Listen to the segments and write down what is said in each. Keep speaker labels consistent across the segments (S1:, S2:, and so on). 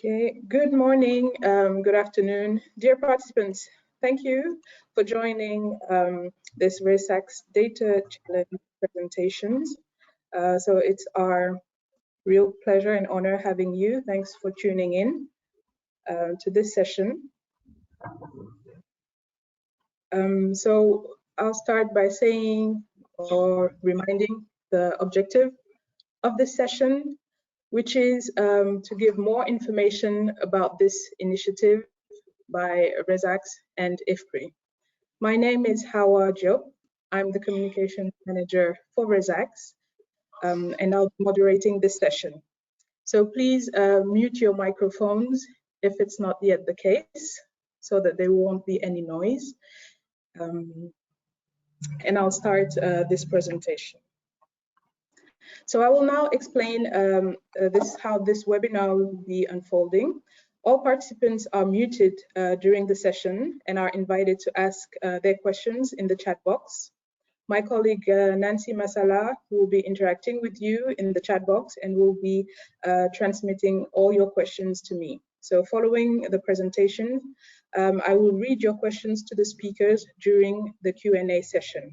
S1: Okay, good morning, good afternoon. Dear participants, thank you for joining this ReSAKSS Data Challenge presentations. So it's our real pleasure and honor having you. Thanks for tuning in to this session. So I'll start by saying or reminding the objective of this session, which is to give more information about this initiative by ReSAKSS and IFPRI. My name is Hawa Diop. I'm the communication manager for ReSAKSS, and I'll be moderating this session. So please mute your microphones if it's not yet the case, so that there won't be any noise. And I'll start this presentation. So I will now explain how this webinar will be unfolding. All participants are muted during the session and are invited to ask their questions in the chat box. My colleague Nancy Masala will be interacting with you in the chat box and will be transmitting all your questions to me. So following the presentation, I will read your questions to the speakers during the Q&A session.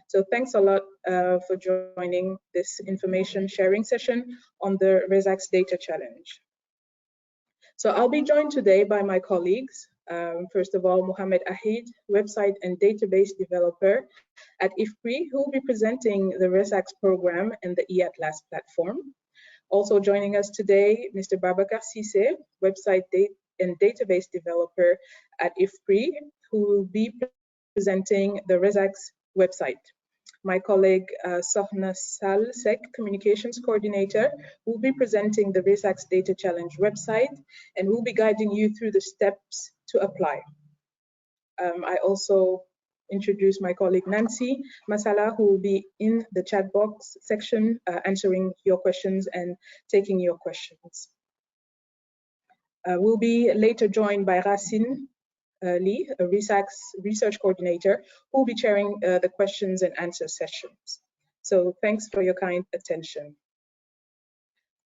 S1: So thanks a lot for joining this information sharing session on the ReSAKSS Data Challenge. So I'll be joined today by my colleagues. First of all, Mohamed Ahid, website and database developer at IFPRI, who will be presenting the ReSAKSS program and the eAtlas platform. Also joining us today, Mr. Babacar Cissé, website and database developer at IFPRI, who will be presenting the ReSAKSS website. My colleague Sohna Sal Sek, communications coordinator, will be presenting the ReSAKSS Data Challenge website and will be guiding you through the steps to apply. I also introduce my colleague Nancy Masala, who will be in the chat box section answering your questions and taking your questions. We'll be later joined by Racine Lee, a ReSAKSS research coordinator, who will be chairing the questions and answer sessions. So thanks for your kind attention.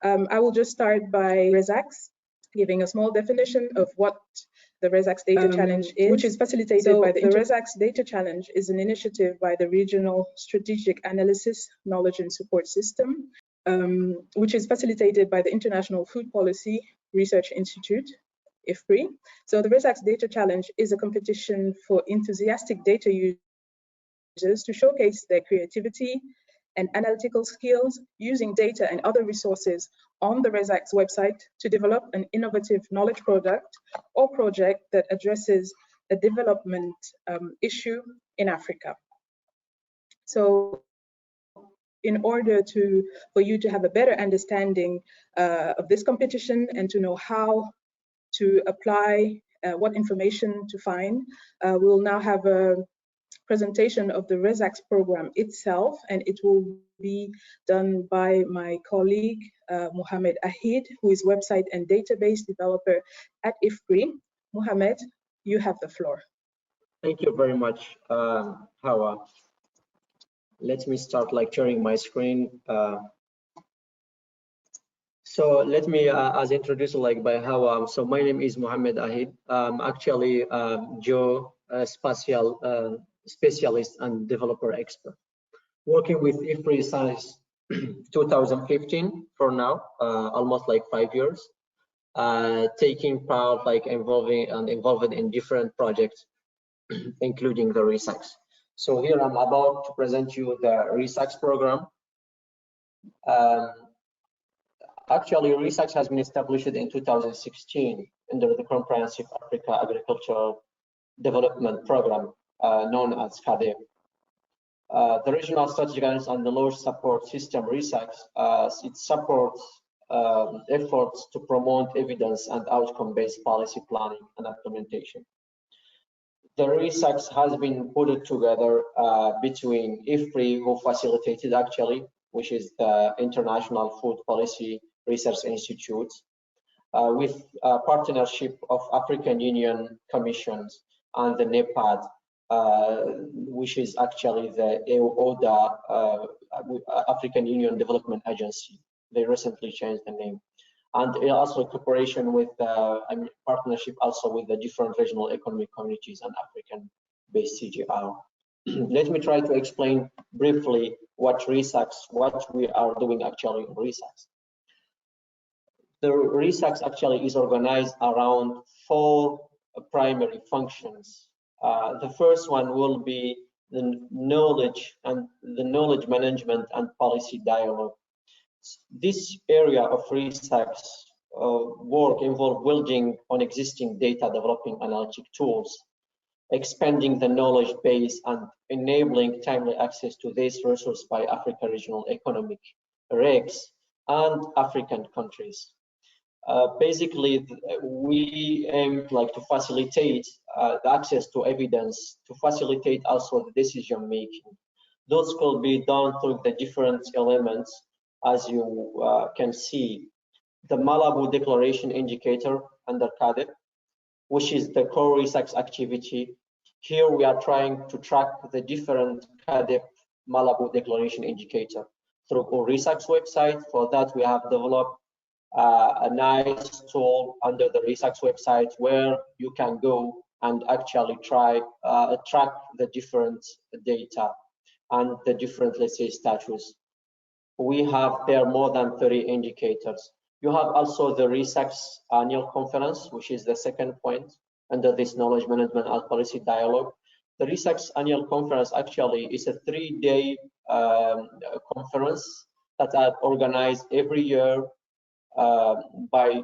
S1: I will just start by ReSAKSS, giving a small definition of what the ReSAKSS Data Challenge is, which is facilitated by the ReSAKSS Data Challenge is an initiative by the Regional Strategic Analysis, Knowledge and Support System, which is facilitated by the International Food Policy Research Institute, IFPRI. So the ReSAKSS Data Challenge is a competition for enthusiastic data users to showcase their creativity and analytical skills using data and other resources on the ReSAKSS website to develop an innovative knowledge product or project that addresses a development issue in Africa. So in order for you to have a better understanding of this competition and to know how to apply, what information to find, we'll now have a presentation of the ReSAKSS program itself, and it will be done by my colleague Mohamed Ahid, who is website and database developer at IFPRI. Mohamed, you have the floor.
S2: Thank you very much, Hawa. Let me start sharing my screen. So let me, as introduced by Hawa, so my name is Mohamed Ahid. I'm actually geospatial specialist and developer expert, working with IFPRI since 2015 for now, almost 5 years, taking part, involved in different projects, including the ReSAKSS. So here I'm about to present you the ReSAKSS program. Actually, ReSAKSS has been established in 2016 under the Comprehensive Africa Agricultural Development Program, known as CADEP. The Regional Strategic Analysis and the Knowledge Support System, ReSAKSS, it supports efforts to promote evidence and outcome-based policy planning and implementation. The ReSAKSS has been put together between IFPRI, who facilitated actually, which is the International Food Policy Research Institute, with a partnership of African Union Commissions and the NEPAD, which is actually the ODA, African Union Development Agency. They recently changed the name. and also cooperation with, partnership also with the different regional economic communities and African-based CGR. Let me try to explain briefly what we are doing actually in ReSAKSS. The ReSAKSS actually is organized around 4 primary functions. The first one will be the knowledge management and policy dialogue. This area of ReSAKSS work involves building on existing data, developing analytic tools, expanding the knowledge base, and enabling timely access to these resources by Africa Regional Economic REGs and African countries. Basically, we aim to facilitate the access to evidence, to facilitate also the decision making. Those could be done through the different elements, as you can see. The Malabo Declaration Indicator under CADEP, which is the core ReSAKSS activity. Here we are trying to track the different CADEP Malabo Declaration Indicator through our ReSAKSS website. For that, we have developed a nice tool under the ReSAKSS website where you can go and actually track the different data and the different, let's say, status. We have there more than 30 indicators. You have also the ReSAKSS annual conference, which is the second point under this knowledge management and policy dialogue. The ReSAKSS annual conference actually is a 3-day conference that are organized every year by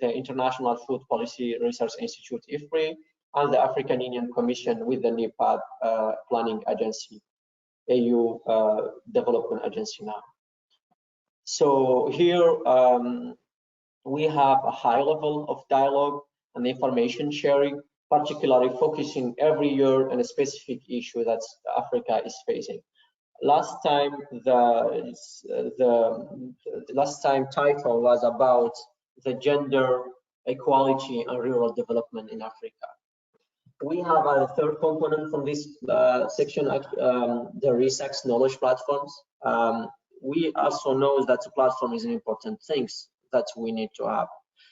S2: the International Food Policy Research Institute, IFPRI, and the African Union Commission with the NEPAD Planning Agency, AU Development Agency now. So here we have a high level of dialogue and information sharing, particularly focusing every year on a specific issue that Africa is facing. Last time the last time title was about the gender equality and rural development in Africa. We have a third component from this section, the ReSAKSS knowledge platforms. We also know that the platform is an important thing that we need to have,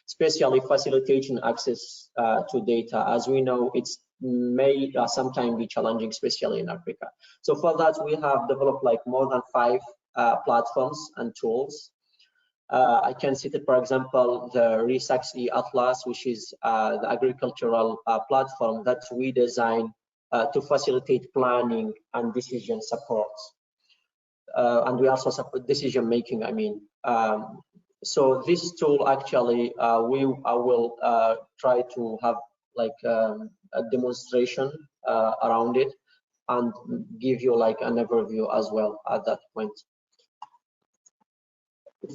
S2: especially facilitating access to data. As we know, it's may sometimes be challenging, especially in Africa. So for that, we have developed more than 5 platforms and tools. I can cite, for example, the ReSAKSS e-Atlas, which is the agricultural platform that we designed to facilitate planning and decision support. And we also support decision making, so this tool actually, I will try to have a demonstration around it and give you an overview as well at that point.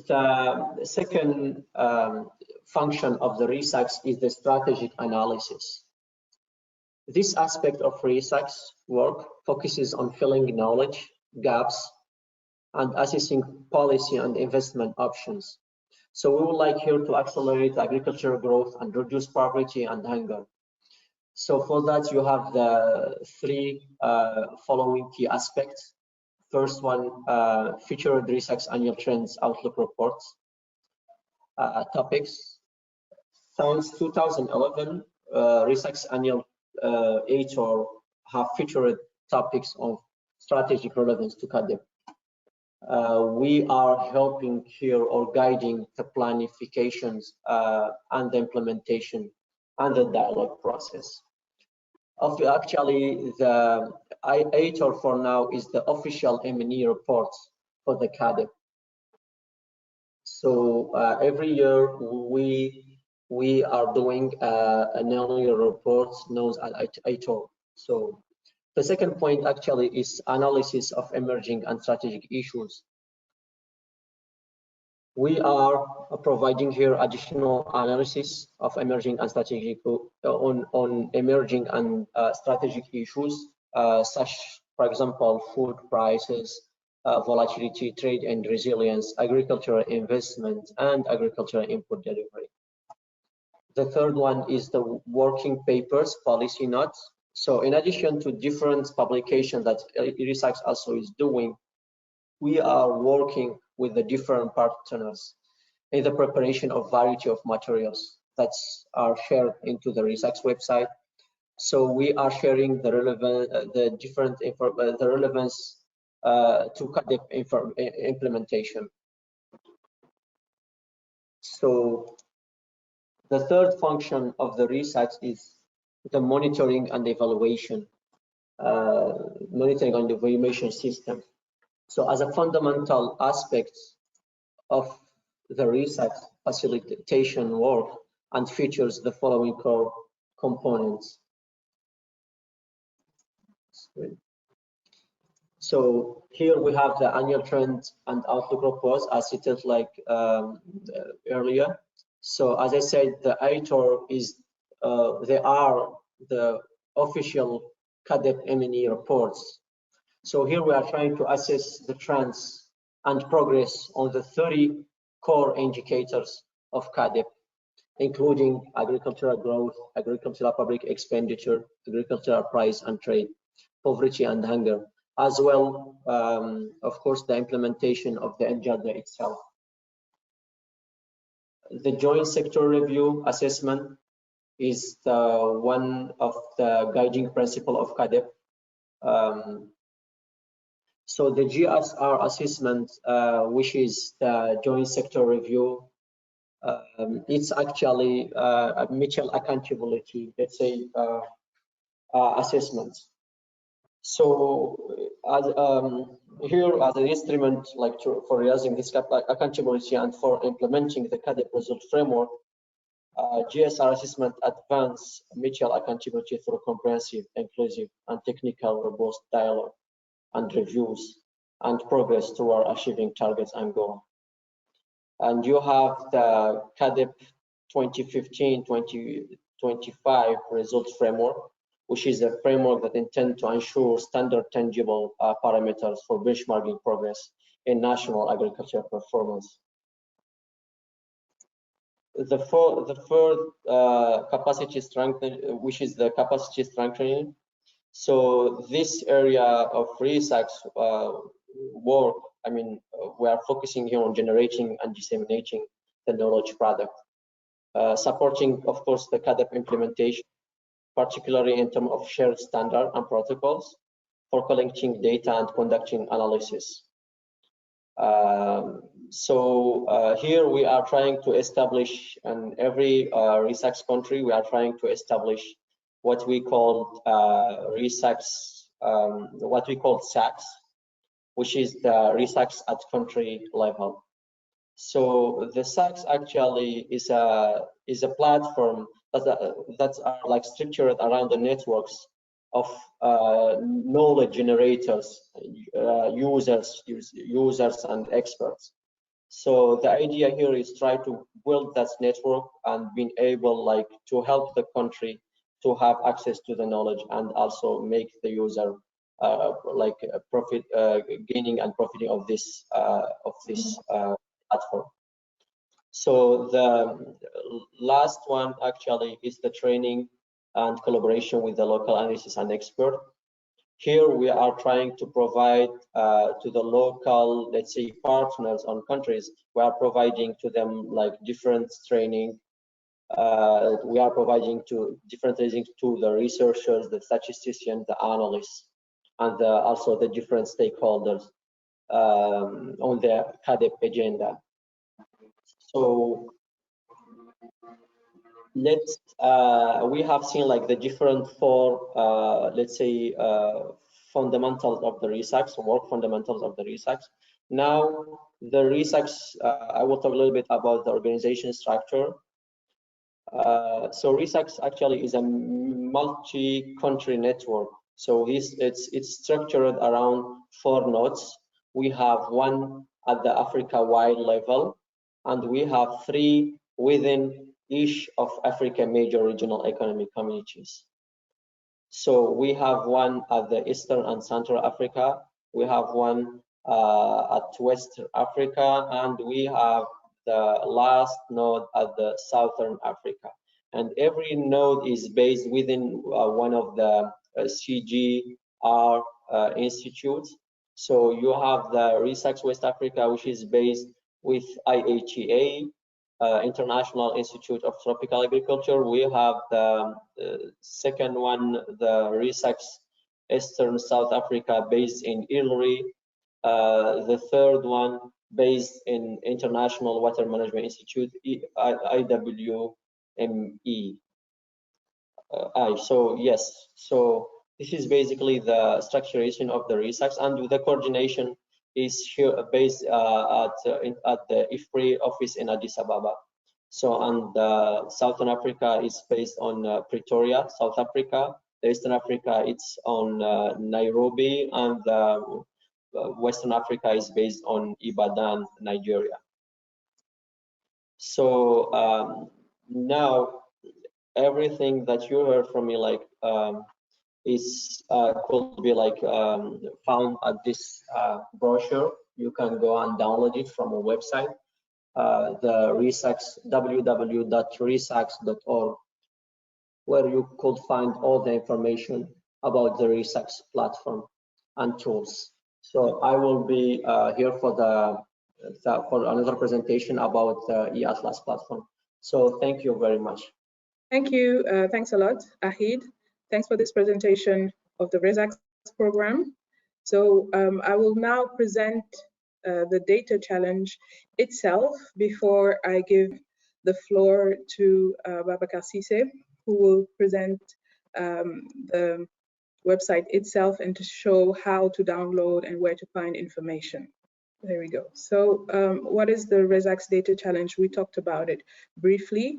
S2: The second function of the ReSAKSS is the strategic analysis. This aspect of ReSAKSS work focuses on filling knowledge gaps and assessing policy and investment options. So we would like here to accelerate agricultural growth and reduce poverty and hunger. So for that, you have the 3 following key aspects. First one, featured ReSAKSS annual trends outlook reports. Topics. Since 2011, ReSAKSS annual editor have featured topics of strategic relevance to CADEP. We are helping here or guiding the planifications and the implementation and the dialogue process. Actually, the editor for now is the official M&E report for the CADEP. So every year we are doing an annual report known as editor. So the second point actually is analysis of emerging and strategic issues. We are providing here additional analysis of emerging and strategic on emerging and strategic issues, such, for example, food prices, volatility, trade and resilience, agricultural investment, and agricultural input delivery. The third one is the working papers, policy notes. So in addition to different publications that ReSAKSS also is doing, we are working with the different partners. in the preparation of variety of materials that are shared into the ReSAKSS website. So we are sharing the relevant, the relevance to CADIP implementation. So the third function of the ReSAKSS is the monitoring and evaluation, monitoring and evaluation system. So as a fundamental aspect of the ReSAKSS facilitation work and features the following core components. So here we have the annual trend and outlook reports as stated like earlier. So as I said, the editor is they are the official CADIP M&E reports. So here we are trying to assess the trends and progress on the 30 core indicators of CADIP, including agricultural growth, agricultural public expenditure, agricultural price and trade, poverty and hunger, as well, of course, the implementation of the agenda itself. The joint sector review assessment is one of the guiding principle of CADIP. So the GSR assessment, which is the joint sector review, it's actually a mutual accountability, let's say, assessment. So as here as an instrument like for realizing this accountability and for implementing the CADIP result framework, GSR assessment advance mutual accountability through comprehensive, inclusive, and technical robust dialogue and reviews and progress toward achieving targets and goals. And you have the CADIP 2015-2025 results framework, which is a framework that intends to ensure standard tangible parameters for benchmarking progress in national agricultural performance. The third capacity strengthening, which is the capacity strengthening. So this area of ReSAKSS work, I mean, we are focusing here on generating and disseminating the knowledge product, supporting, of course, the CADIP implementation, particularly in terms of shared standard and protocols for collecting data and conducting analysis. Here we are trying to establish, in every ReSAKSS country, we are trying to establish what we call ReSAKSS, what we call SAKSS, which is the ReSAKSS at country level. So the SAKSS actually is a platform that are like structured around the networks of knowledge generators, users and experts. So the idea here is try to build that network and being able like to help the country to have access to the knowledge and also make the user profit, gaining and profiting of this platform. So the last one actually is the training and collaboration with the local analysts and experts. Here we are trying to provide to the local, let's say, partners on countries. We are providing to them like different training. We are providing to different training to the researchers, the statisticians, the analysts, and also the different stakeholders on the CADIP agenda. So we have seen like the different four, let's say, fundamentals of the ReSAKSS, work fundamentals of the ReSAKSS. Now the ReSAKSS, I will talk a little bit about the organization structure. So ReSAKSS actually is a multi-country network. So it's structured around 4 nodes. We have one at the Africa-wide level, and we have 3 within each of Africa major regional economic communities. So we have one at the Eastern and Central Africa, we have one at West Africa, and we have the last node at the Southern Africa. And every node is based within one of the CGR institutes. So you have the ReSAKSS West Africa, which is based with IHEA, International Institute of Tropical Agriculture. We have the second one, the ReSAKSS Eastern South Africa, based in Ilri. The third one based in International Water Management Institute, IWME. So yes, so this is basically the structuration of the ReSAKSS, and the coordination is here based at the IFPRI office in Addis Ababa. So, and Southern Africa is based on Pretoria, South Africa. The Eastern Africa, it's on Nairobi, and Western Africa is based on Ibadan, Nigeria. So now everything that you heard from me, like is could be like found at this brochure. You can go and download it from a website, the ReSAKSS, www.resaks.org, where you could find all the information about the ReSAKSS platform and tools. So I will be here for for another presentation about the eAtlas platform. So thank you very much.
S1: Thank you. Thanks a lot, Ahid. Thanks for this presentation of the ReSAKSS program. So I will now present the data challenge itself before I give the floor to Babacar Cissé, who will present the website itself and to show how to download and where to find information. There we go. So what is the ReSAKSS data challenge? We talked about it briefly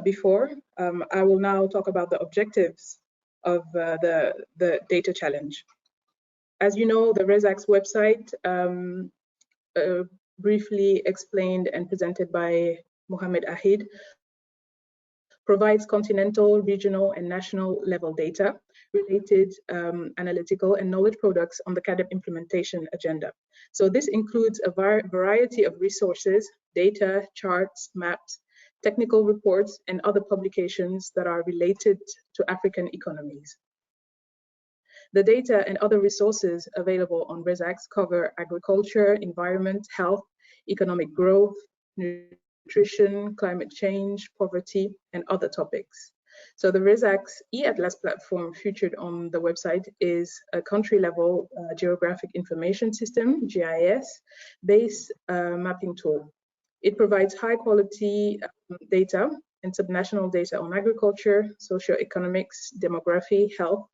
S1: before. I will now talk about the objectives of the data challenge. As you know, the ReSAKSS website, briefly explained and presented by Mohamed Ahid, provides continental, regional, and national level data, related analytical and knowledge products on the CAADP implementation agenda. So this includes a variety of resources, data, charts, maps, technical reports, and other publications that are related to African economies. The data and other resources available on ReSAKSS cover agriculture, environment, health, economic growth, nutrition, climate change, poverty, and other topics. So the ReSAKSS eAtlas platform featured on the website is a country-level geographic information system, GIS-based mapping tool. It provides high-quality data and subnational data on agriculture, socioeconomics, demography, health,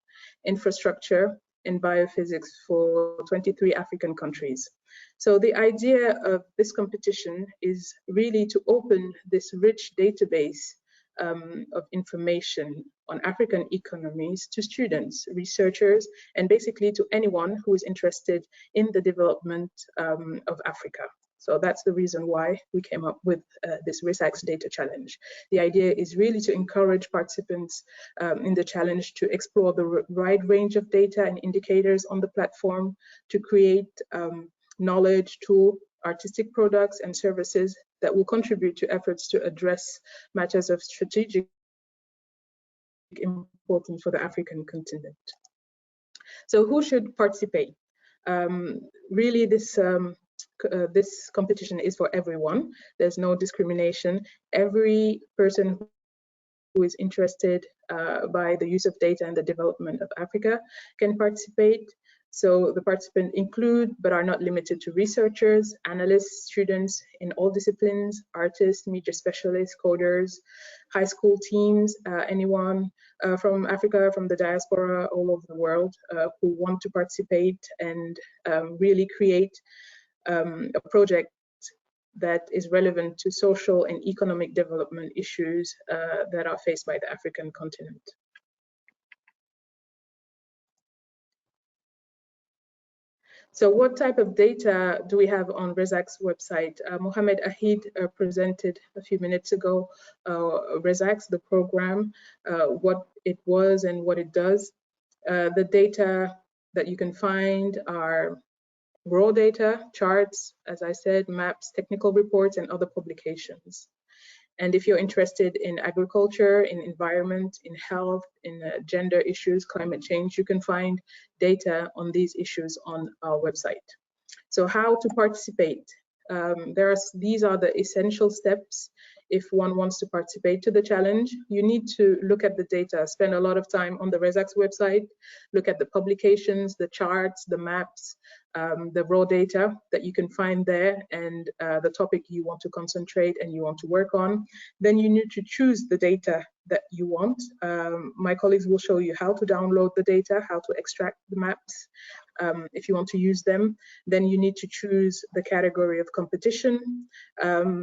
S1: infrastructure, and biophysics for 23 African countries. So the idea of this competition is really to open this rich database of information on African economies to students, researchers, and basically to anyone who is interested in the development of Africa. So that's the reason why we came up with this ReSAKSS data challenge. The idea is really to encourage participants in the challenge to explore the wide range of data and indicators on the platform, to create knowledge, tool, artistic products and services that will contribute to efforts to address matters of strategic importance for the African continent. So who should participate? Really, this competition is for everyone. There's no discrimination. Every person who is interested by the use of data and the development of Africa can participate. So the participants include, but are not limited to, researchers, analysts, students in all disciplines, artists, media specialists, coders, high school teams, anyone from Africa, from the diaspora all over the world who want to participate and really create a project that is relevant to social and economic development issues that are faced by the African continent. So what type of data do we have on ReSAKSS website? Mohamed Ahid presented a few minutes ago ReSAKSS, the program, what it was and what it does. The data that you can find are raw data, charts, as I said, maps, technical reports, and other publications. And if you're interested in agriculture, in environment, in health, in gender issues, climate change, you can find data on these issues on our website. So how to participate? These are the essential steps if one wants to participate to the challenge. You need to look at the data, spend a lot of time on the ReSAKSS website, look at the publications, the charts, the maps, the raw data that you can find there, and the topic you want to concentrate and you want to work on. Then you need to choose the data that you want. My colleagues will show you how to download the data, how to extract the maps if you want to use them. Then you need to choose the category of competition.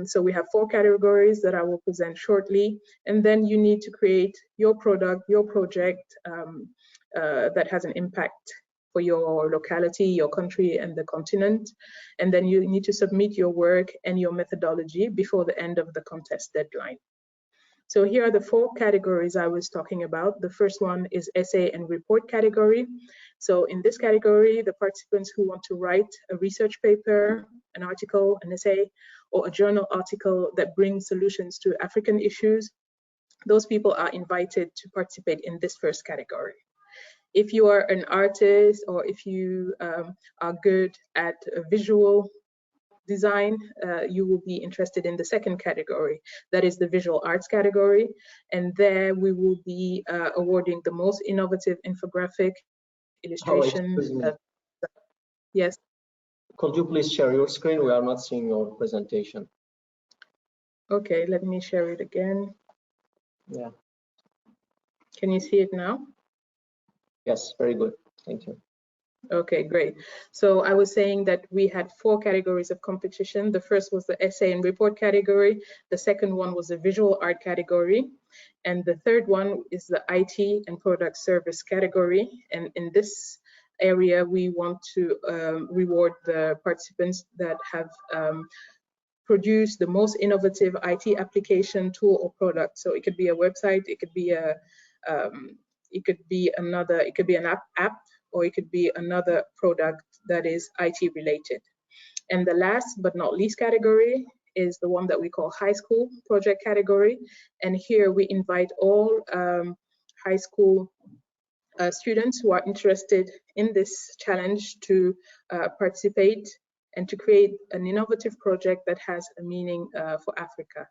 S1: So we have 4 categories that I will present shortly. And then you need to create your product, your project that has an impact for your locality, your country, and the continent. And then you need to submit your work and your methodology before the end of the contest deadline. So here are the 4 categories I was talking about. The first one is essay and report category. So in this category, the participants who want to write a research paper, an article, an essay, or a journal article that brings solutions to African issues, those people are invited to participate in this first category. If you are an artist, or if you are good at visual design, you will be interested in the second category, that is the visual arts category. And there we will be awarding the most innovative infographic, illustration. Yes.
S2: Could you please share your screen? We are not seeing your presentation.
S1: Okay, let me share it again.
S2: Yeah.
S1: Can you see it now?
S2: Yes, very good. Thank you.
S1: Okay, great. So I was saying that we had 4 categories of competition. The first was the essay and report category. The second one was the visual art category. And the third one is the IT and product service category. And in this area, we want to reward the participants that have produced the most innovative IT application, tool, or product. So it could be a website, it could be an app, or it could be another product that is IT related. And the last but not least category is the one that we call high school project category. And here we invite all high school students who are interested in this challenge to participate and to create an innovative project that has a meaning for Africa.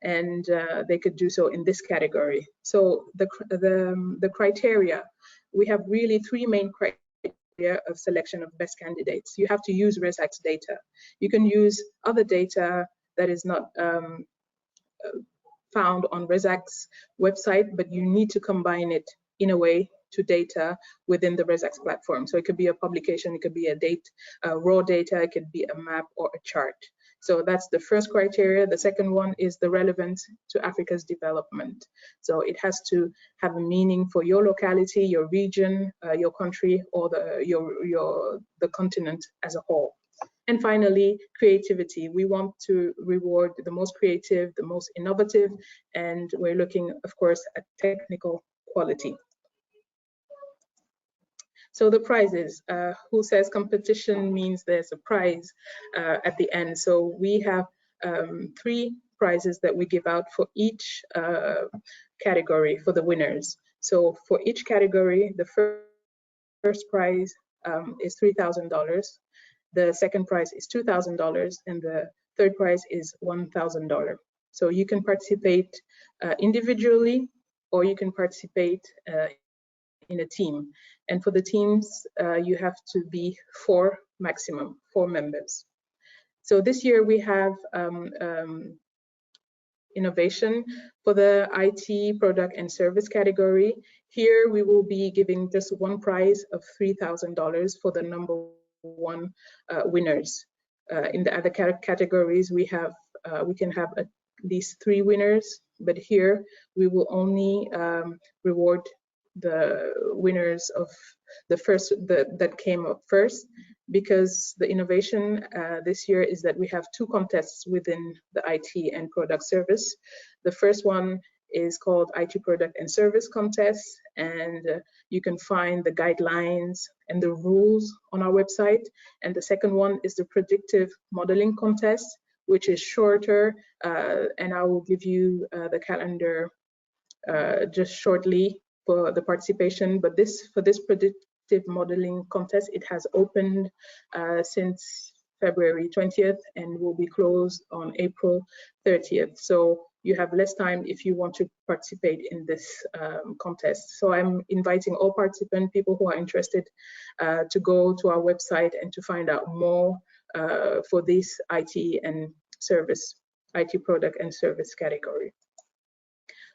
S1: And they could do so in this category. So the criteria, we have really 3 main criteria of selection of best candidates. You have to use ReSAKSS data. You can use other data that is not found on ReSAKSS website, but you need to combine it in a way to data within the ReSAKSS platform. So it could be a publication, it could be a raw data, it could be a map or a chart. So that's the first criteria. The second one is the relevance to Africa's development. So it has to have a meaning for your locality, your region, your country, or the continent as a whole. And finally, creativity. We want to reward the most creative, the most innovative, and we're looking, of course, at technical quality. So the prizes, who says competition means there's a prize at the end. So we have 3 prizes that we give out for each category for the winners. So for each category, the first prize is $3,000. The second prize is $2,000, and the third prize is $1,000. So you can participate individually, or you can participate in a team. And for the teams, you have to be 4 maximum, 4 members. So this year we have innovation for the IT product and service category. Here we will be giving just 1 prize of $3,000 for the number 1 winners. In the other categories, we can have at least 3 winners, but here we will only reward the winners of the first that came up first, because the innovation this year is that we have 2 contests within the IT and product service. The first one is called IT product and service contest, and you can find the guidelines and the rules on our website. And the second one is the predictive modeling contest, which is shorter, and I will give you the calendar just shortly for the participation. But for this predictive modeling contest, it has opened since February 20th and will be closed on April 30th. So you have less time if you want to participate in this contest. So I'm inviting all participants, people who are interested, to go to our website and to find out more for this IT and service, IT product and service category.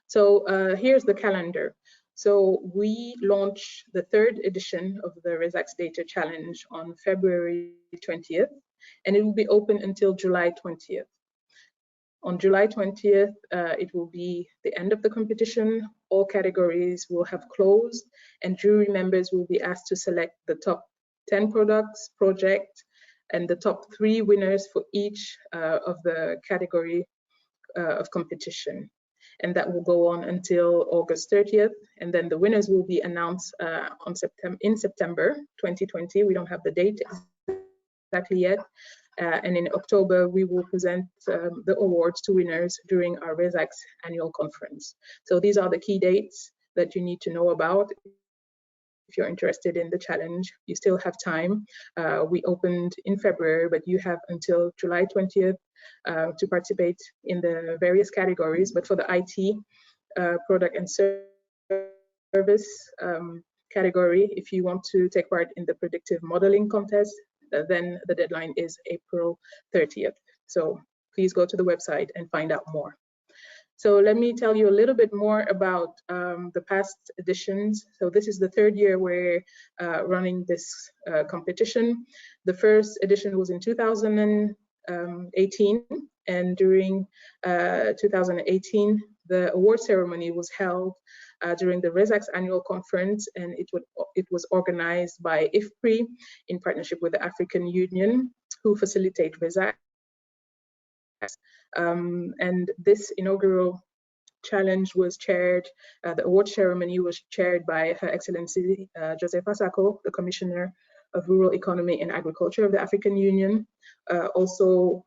S1: So here's the calendar. So we launched the 3rd edition of the ReSAKSS Data Challenge on February 20th, and it will be open until July 20th. On July 20th, it will be the end of the competition. All categories will have closed, and jury members will be asked to select the top 10 products, project, and the top 3 winners for each of the category of competition. And that will go on until August 30th, and then the winners will be announced in September 2020. We don't have the date exactly yet. And in October, we will present the awards to winners during our ReSAKSS annual conference. So these are the key dates that you need to know about. If you're interested in the challenge, you still have time. We opened in February, but you have until July 20th to participate in the various categories. But for the IT product and service category, if you want to take part in the predictive modeling contest, then the deadline is April 30th. So please go to the website and find out more. So let me tell you a little bit more about the past editions. So this is the 3rd year we're running this competition. The first edition was in 2018, and during 2018, the award ceremony was held during the ReSAKSS annual conference, and it was organized by IFPRI in partnership with the African Union, who facilitate ReSAKSS. And this inaugural challenge was chaired, the award ceremony was chaired by Her Excellency Joseph Asako, the Commissioner of Rural Economy and Agriculture of the African Union, also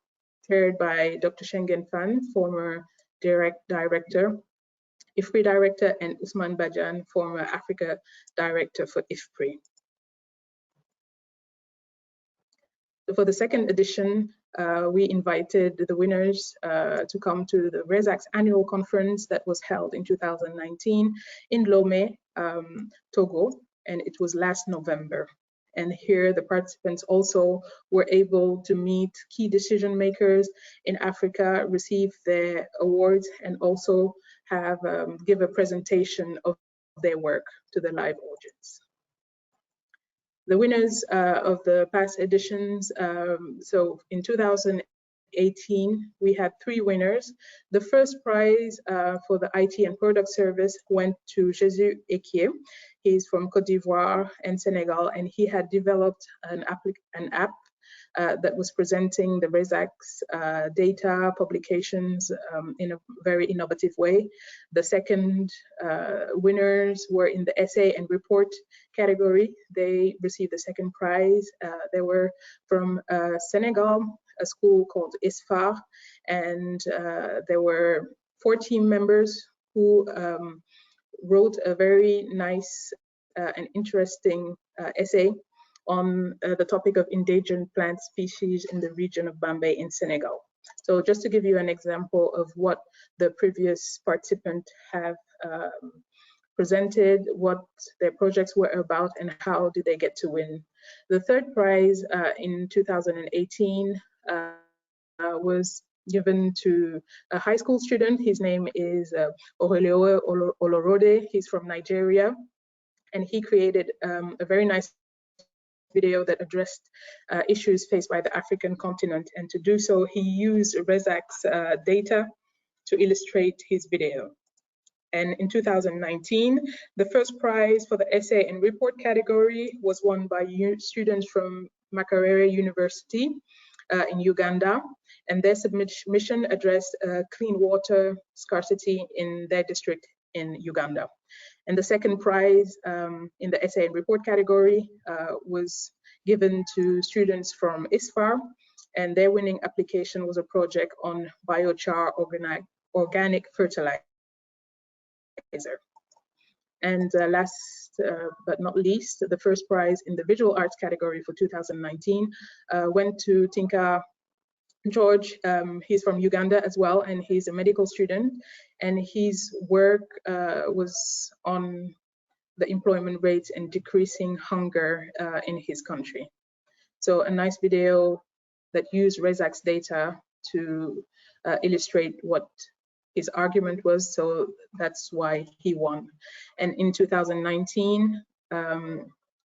S1: chaired by Dr. Schengen Fan, former director, IFPRI director, and Usman Bajan, former Africa director for IFPRI. So for the 2nd edition, we invited the winners to come to the ReSAKSS annual conference that was held in 2019 in Lomé, Togo, and it was last November. And here the participants also were able to meet key decision makers in Africa, receive their awards, and also have give a presentation of their work to the live audience. The winners of the past editions, so in 2018, we had 3 winners. The first prize for the IT and product service went to Jesus Ekié. He's from Côte d'Ivoire and Senegal, and he had developed an app that was presenting the ReSAKSS data publications in a very innovative way. The second winners were in the essay and report category. They received the 2nd prize. They were from Senegal, a school called ISFAR, and there were 4 team members who wrote a very nice and interesting essay on the topic of endangered plant species in the region of Bambey in Senegal. So just to give you an example of what the previous participants have presented, what their projects were about, and how did they get to win. The 3rd prize in 2018 was given to a high school student. His name is Aurelio Olorode. He's from Nigeria, and he created a very nice video that addressed issues faced by the African continent, and to do so he used ReSAKSS data to illustrate his video. And in 2019, the first prize for the essay and report category was won by students from Makerere University in Uganda, and their submission addressed clean water scarcity in their district in Uganda. And the 2nd prize in the essay and report category was given to students from ISFAR, and their winning application was a project on biochar organic fertilizer. And last but not least, the first prize in the visual arts category for 2019 went to Tinka George. He's from Uganda as well, and he's a medical student, and his work was on the employment rates and decreasing hunger in his country. So a nice video that used ReSAKSS data to illustrate what his argument was, so that's why he won. And in 2019,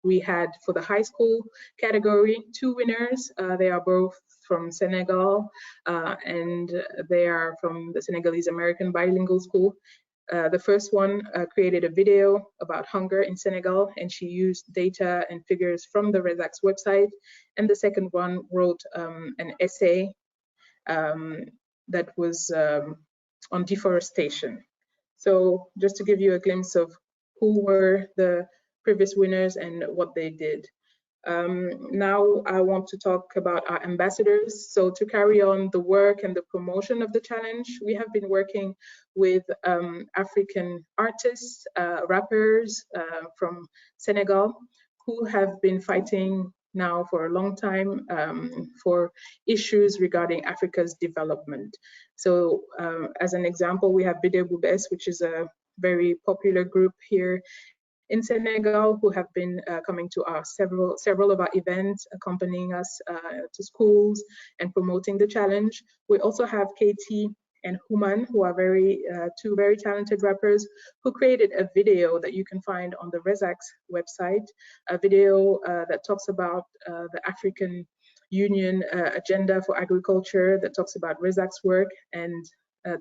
S1: we had, for the high school category, 2 winners. They are both from Senegal, and they are from the Senegalese American Bilingual School. The first one created a video about hunger in Senegal, and she used data and figures from the ReSAKSS website. And the second one wrote an essay that was on deforestation. So just to give you a glimpse of who were the previous winners and what they did. Now I want to talk about our ambassadors. So to carry on the work and the promotion of the challenge, we have been working with African artists, rappers from Senegal, who have been fighting now for a long time for issues regarding Africa's development. So as an example, we have Bide Boubès, which is a very popular group here in Senegal, who have been coming to our several of our events, accompanying us to schools and promoting the challenge. We also have Katie and Human, who are two very talented rappers, who created a video that you can find on the ReSAKSS website, a video that talks about the African Union agenda for agriculture, that talks about ReSAKSS work, and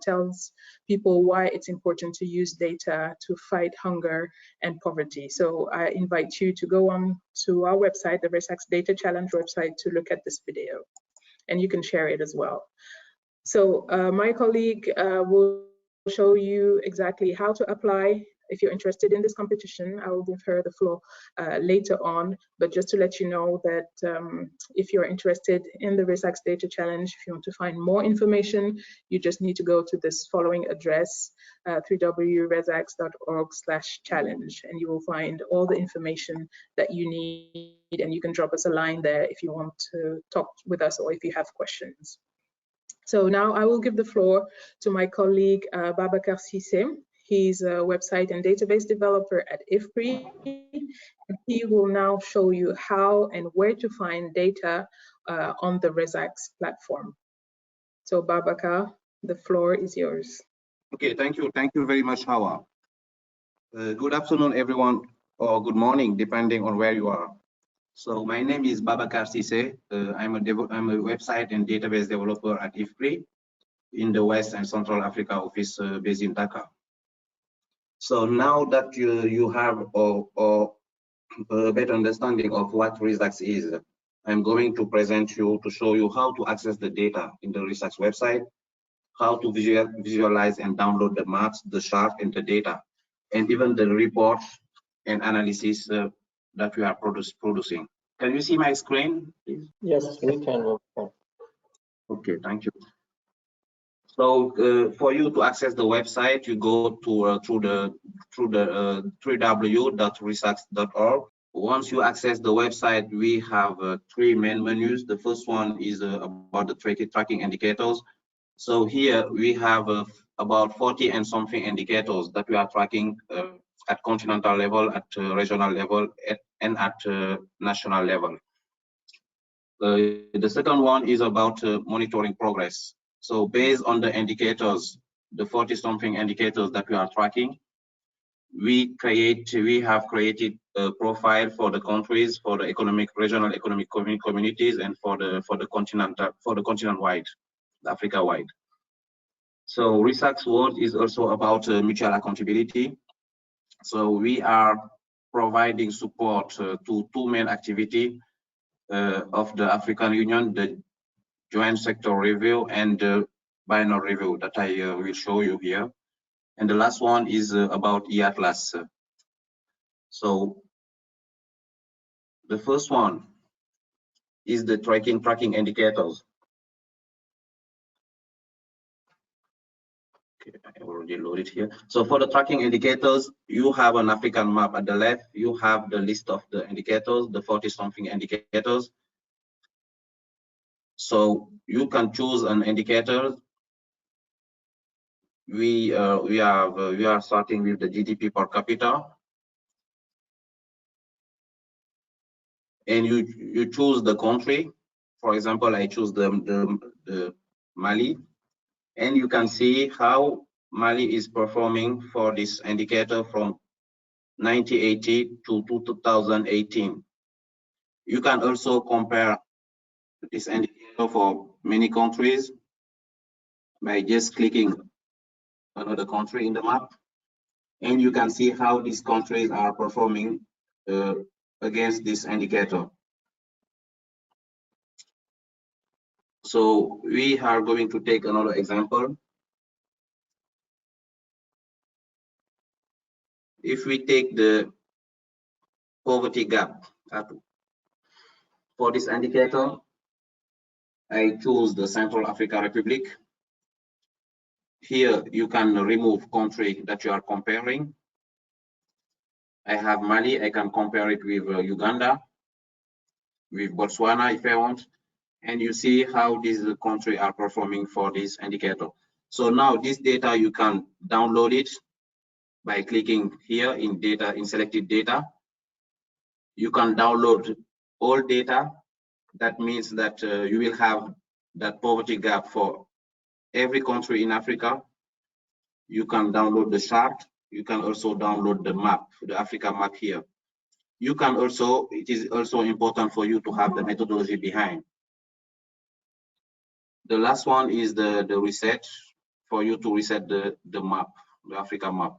S1: tells people why it's important to use data to fight hunger and poverty. So I invite you to go on to our website, the ReSAKSS Data Challenge website, to look at this video, and you can share it as well. So my colleague will show you exactly how to apply. If you're interested in this competition, I will give her the floor later on. But just to let you know that if you're interested in the ReSAKSS Data Challenge, if you want to find more information, you just need to go to this following address, www.resaks.org/challenge, and you will find all the information that you need, and you can drop us a line there if you want to talk with us or if you have questions. So now I will give the floor to my colleague, Babacar Cissé. He's a website and database developer at IFPRI. And he will now show you how and where to find data on the ReSAKSS platform. So Babacar, the floor is yours.
S3: Okay, thank you. Thank you very much, Hawa. Good afternoon, everyone, or good morning, depending on where you are. So my name is Babacar Cissé. I'm a website and database developer at IFPRI in the West and Central Africa office based in Dakar. So now that you have a better understanding of what ReSAKSS is, I'm going to present you to show you how to access the data in the ReSAKSS website, how to visualize and download the maps, the chart, and the data, and even the reports and analysis that we are producing. Can you see my screen, please?
S2: Yes, we can.
S3: Okay, thank you. So for you to access the website, you go to through the www.resaks.org. Once you access the website, we have 3 main menus. The first one is about the tracking indicators. So here we have about 40 and something indicators that we are tracking at continental level, at regional level, and at national level. The second one is about monitoring progress. So based on the indicators, the 40 something indicators that we are tracking, we have created a profile for the countries, for the regional economic communities, and for the continent wide, Africa wide. So ReSAKSS World is also about mutual accountability. So we are providing support to 2 main activities of the African Union, the joint sector review and the binary review that I will show you here. And the last one is about eAtlas. So the first one is the tracking indicators. Okay, I already loaded here. So for the tracking indicators, you have an African map at the left. You have the list of the indicators, the 40-something indicators. So you can choose an indicator. We are starting with the GDP per capita, and you choose the country. For example, I choose the Mali, and you can see how Mali is performing for this indicator from 1980 to 2018. You can also compare this indicator for many countries by just clicking another country in the map, and you can see how these countries are performing against this indicator. So we are going to take another example. If we take the poverty gap for this indicator, I choose the Central African Republic. Here you can remove country that you are comparing. I have Mali, I can compare it with Uganda, with Botswana if I want, and you see how these countries are performing for this indicator. So now this data, you can download it by clicking here in data, in selected data. You can download all data. That means that you will have that poverty gap for every country in Africa. You can download the chart. You can also download the map, the Africa map here. You can also, it is also important for you to have the methodology behind. The last one is the reset, for you to reset the map, the Africa map.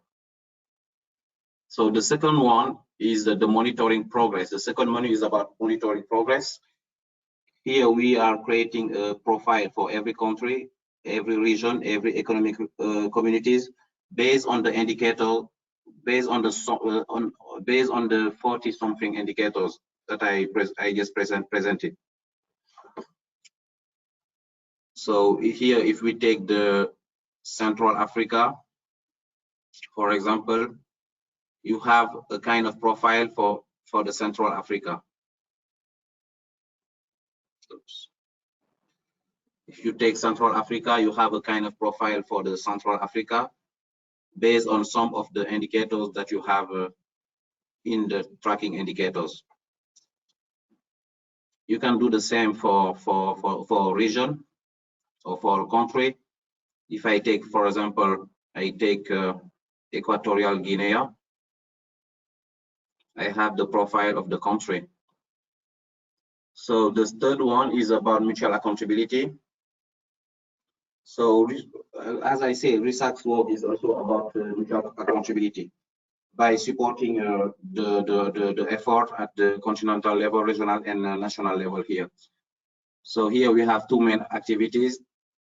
S3: So the second one is the monitoring progress. The second one is about monitoring progress. Here we are creating a profile for every country, every region, every economic communities, based on the indicator, based on the 40-something indicators that I just presented. So here, if we take the Central Africa, for example, you have a kind of profile for the Central Africa. Oops. If you take Central Africa, you have a kind of profile for the Central Africa based on some of the indicators that you have in the tracking indicators. You can do the same for a region or for a country. If I take, for example, I take Equatorial Guinea, I have the profile of the country. So the third one is about mutual accountability. So as I say, ReSAKSS work is also about mutual accountability by supporting the effort at the continental level, regional and national level here. So here we have two main activities.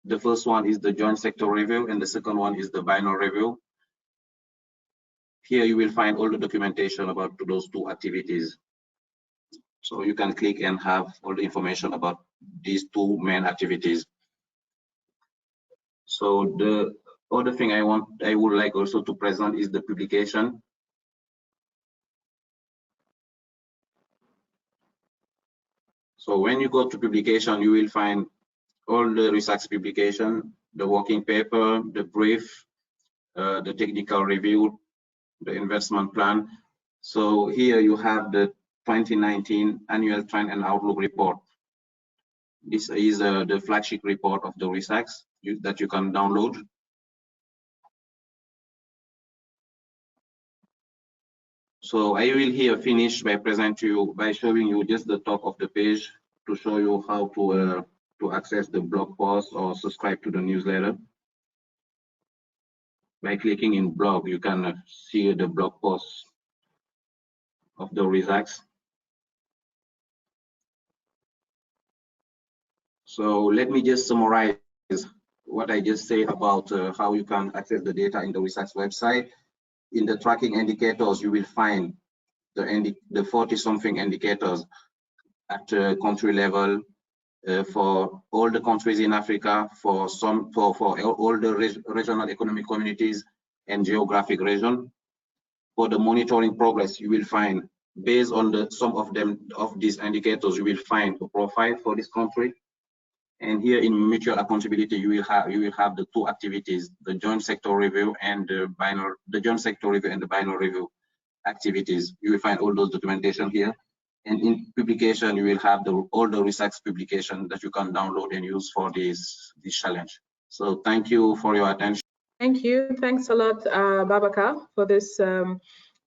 S3: The first one is the joint sector review, and the second one is the biennial review. Here you will find all the documentation about those two activities. So you can click and have all the information about these two main activities. So the other thing I would like also to present is the publication. So when you go to publication, you will find all the ReSAKSS publication, the working paper, the brief, the technical review, the investment plan. So here you have the 2019 annual trend and outlook report. This is the flagship report of the ReSAKSS that you can download. So I will here finish by showing you just the top of the page to show you how to access the blog post or subscribe to the newsletter. By clicking in blog, you can see the blog post of the ReSAKSS. So let me just summarize what I just said about how you can access the data in the ReSAKSS website. In the tracking indicators, you will find the 40-something indicators at country level, for all the countries in Africa, for all the regional economic communities and geographic region. For the monitoring progress, you will find, based on the some of these indicators, you will find a profile for this country. And here in mutual accountability, you will have the two activities, the joint sector review and the joint sector review and the binary review activities. You will find all those documentation here. And in publication, you will have all the ReSAKSS publication that you can download and use for this challenge. So thank you for your attention.
S1: Thank you. Thanks a lot, Babakar, for this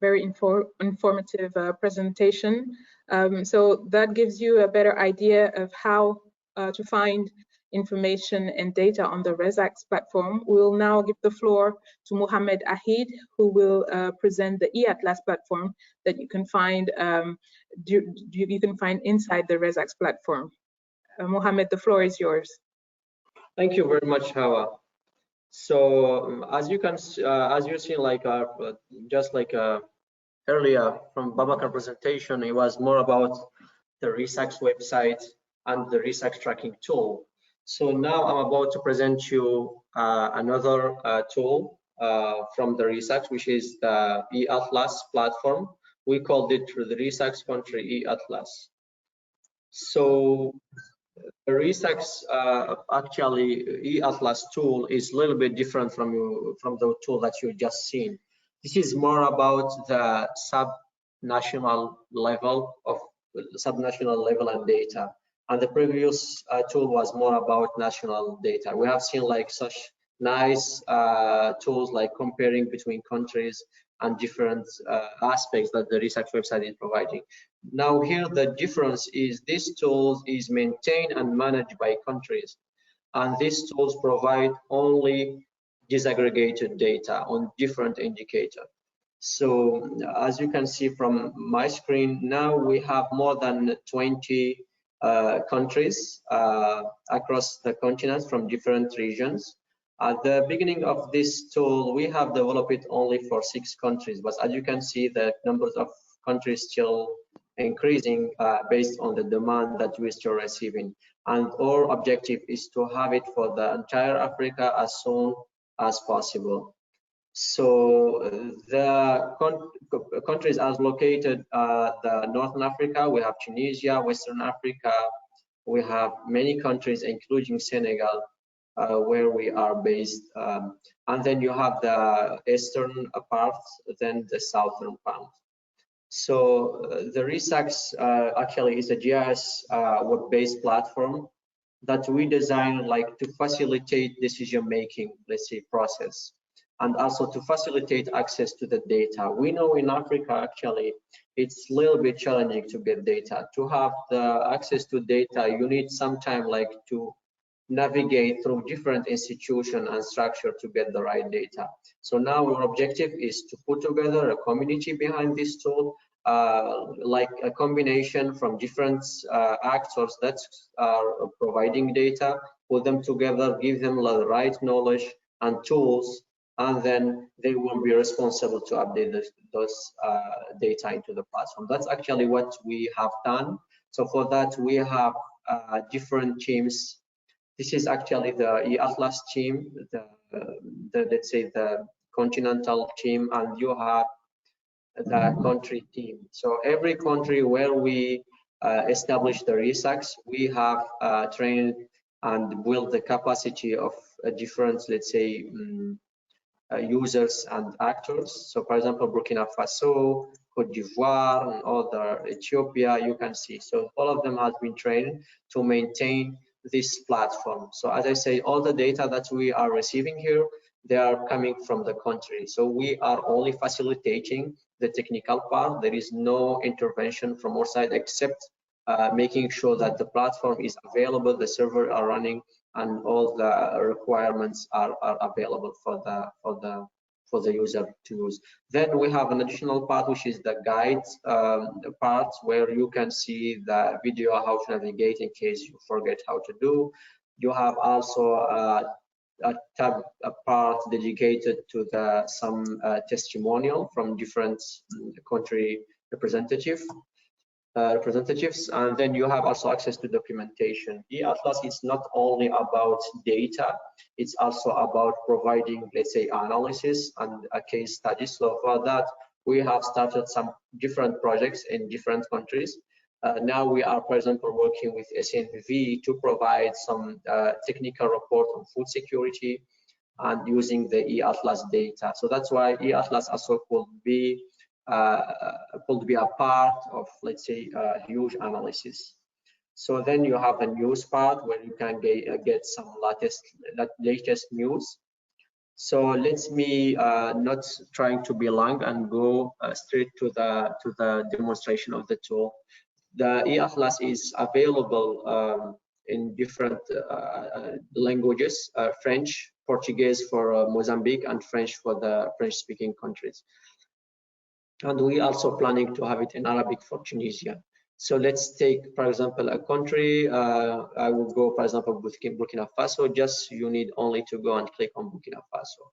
S1: very informative presentation. So that gives you a better idea of how to find information and data on the ReSAKSS platform. We will now give the floor to Mohamed Ahid, who will present the eAtlas platform that you can find inside the ReSAKSS platform. Mohamed, the floor is yours.
S2: Thank you very much, Hawa. So as you've seen, like just like earlier from Babakar presentation, it was more about the ReSAKSS website and the ReSAKSS tracking tool. So now I'm about to present you another tool from the ReSAKSS, which is the eAtlas platform. We called it the ReSAKSS Country eAtlas. So the ReSAKSS actually eAtlas tool is a little bit different from the tool that you just seen. This is more about the sub-national level and data. And the previous tool was more about national data. We have seen like such nice tools like comparing between countries and different aspects that the ReSAKSS website is providing. Now here the difference is this tool is maintained and managed by countries, and these tools provide only disaggregated data on different indicators. So as you can see from my screen, now we have more than 20 countries across the continent from different regions. At the beginning of this tool, we have developed it only for 6 countries, but as you can see, the numbers of countries still increasing based on the demand that we're still receiving. And our objective is to have it for the entire Africa as soon as possible. So the countries are located the Northern Africa. We have Tunisia, Western Africa. We have many countries, including Senegal, where we are based. And then you have the eastern part, then the southern part. So the ReSAKSS actually is a GIS web-based platform that we designed like to facilitate decision-making, let's say, process, and also to facilitate access to the data. We know in Africa, actually, it's a little bit challenging to get data. To have the access to data, you need some time like to navigate through different institutions and structure to get the right data. So now our objective is to put together a community behind this tool, like a combination from different actors that are providing data, put them together, give them the right knowledge and tools, and then they will be responsible to update those data into the platform. That's actually what we have done. So for that, we have different teams. This is actually the eAtlas team, let's say the continental team, and you have the country team. So every country where we establish the ReSAKSS, we have trained and built the capacity of different, let's say, users and actors. So for example, Burkina Faso, Cote d'Ivoire, and other Ethiopia, you can see. So all of them have been trained to maintain this platform. So as I say, all the data that we are receiving here, they are coming from the country. So we are only facilitating the technical part. There is no intervention from our side except making sure that the platform is available, the server are running, and all the requirements are available for the user to use. Then we have an additional part, which is the guides part, where you can see the video how to navigate in case you forget how to do. You have also a part dedicated to some testimonial from different country representative. representatives, and then you have also access to documentation. E-Atlas is not only about data, it's also about providing, let's say, analysis and a case study. So for that, we have started some different projects in different countries. Now we are, for example, working with SNV to provide some technical report on food security and using the E-Atlas data. So that's why E-Atlas also could be a part of, let's say, huge analysis. So then you have a news part where you can get some latest news. So let me not trying to be long and go straight to the demonstration of the tool. The E-Atlas is available in different languages, French, Portuguese for Mozambique, and French for the French-speaking countries. And we also planning to have it in Arabic for Tunisia. So let's take, for example, a country. I will go, for example, Burkina Faso. Just you need only to go and click on Burkina Faso.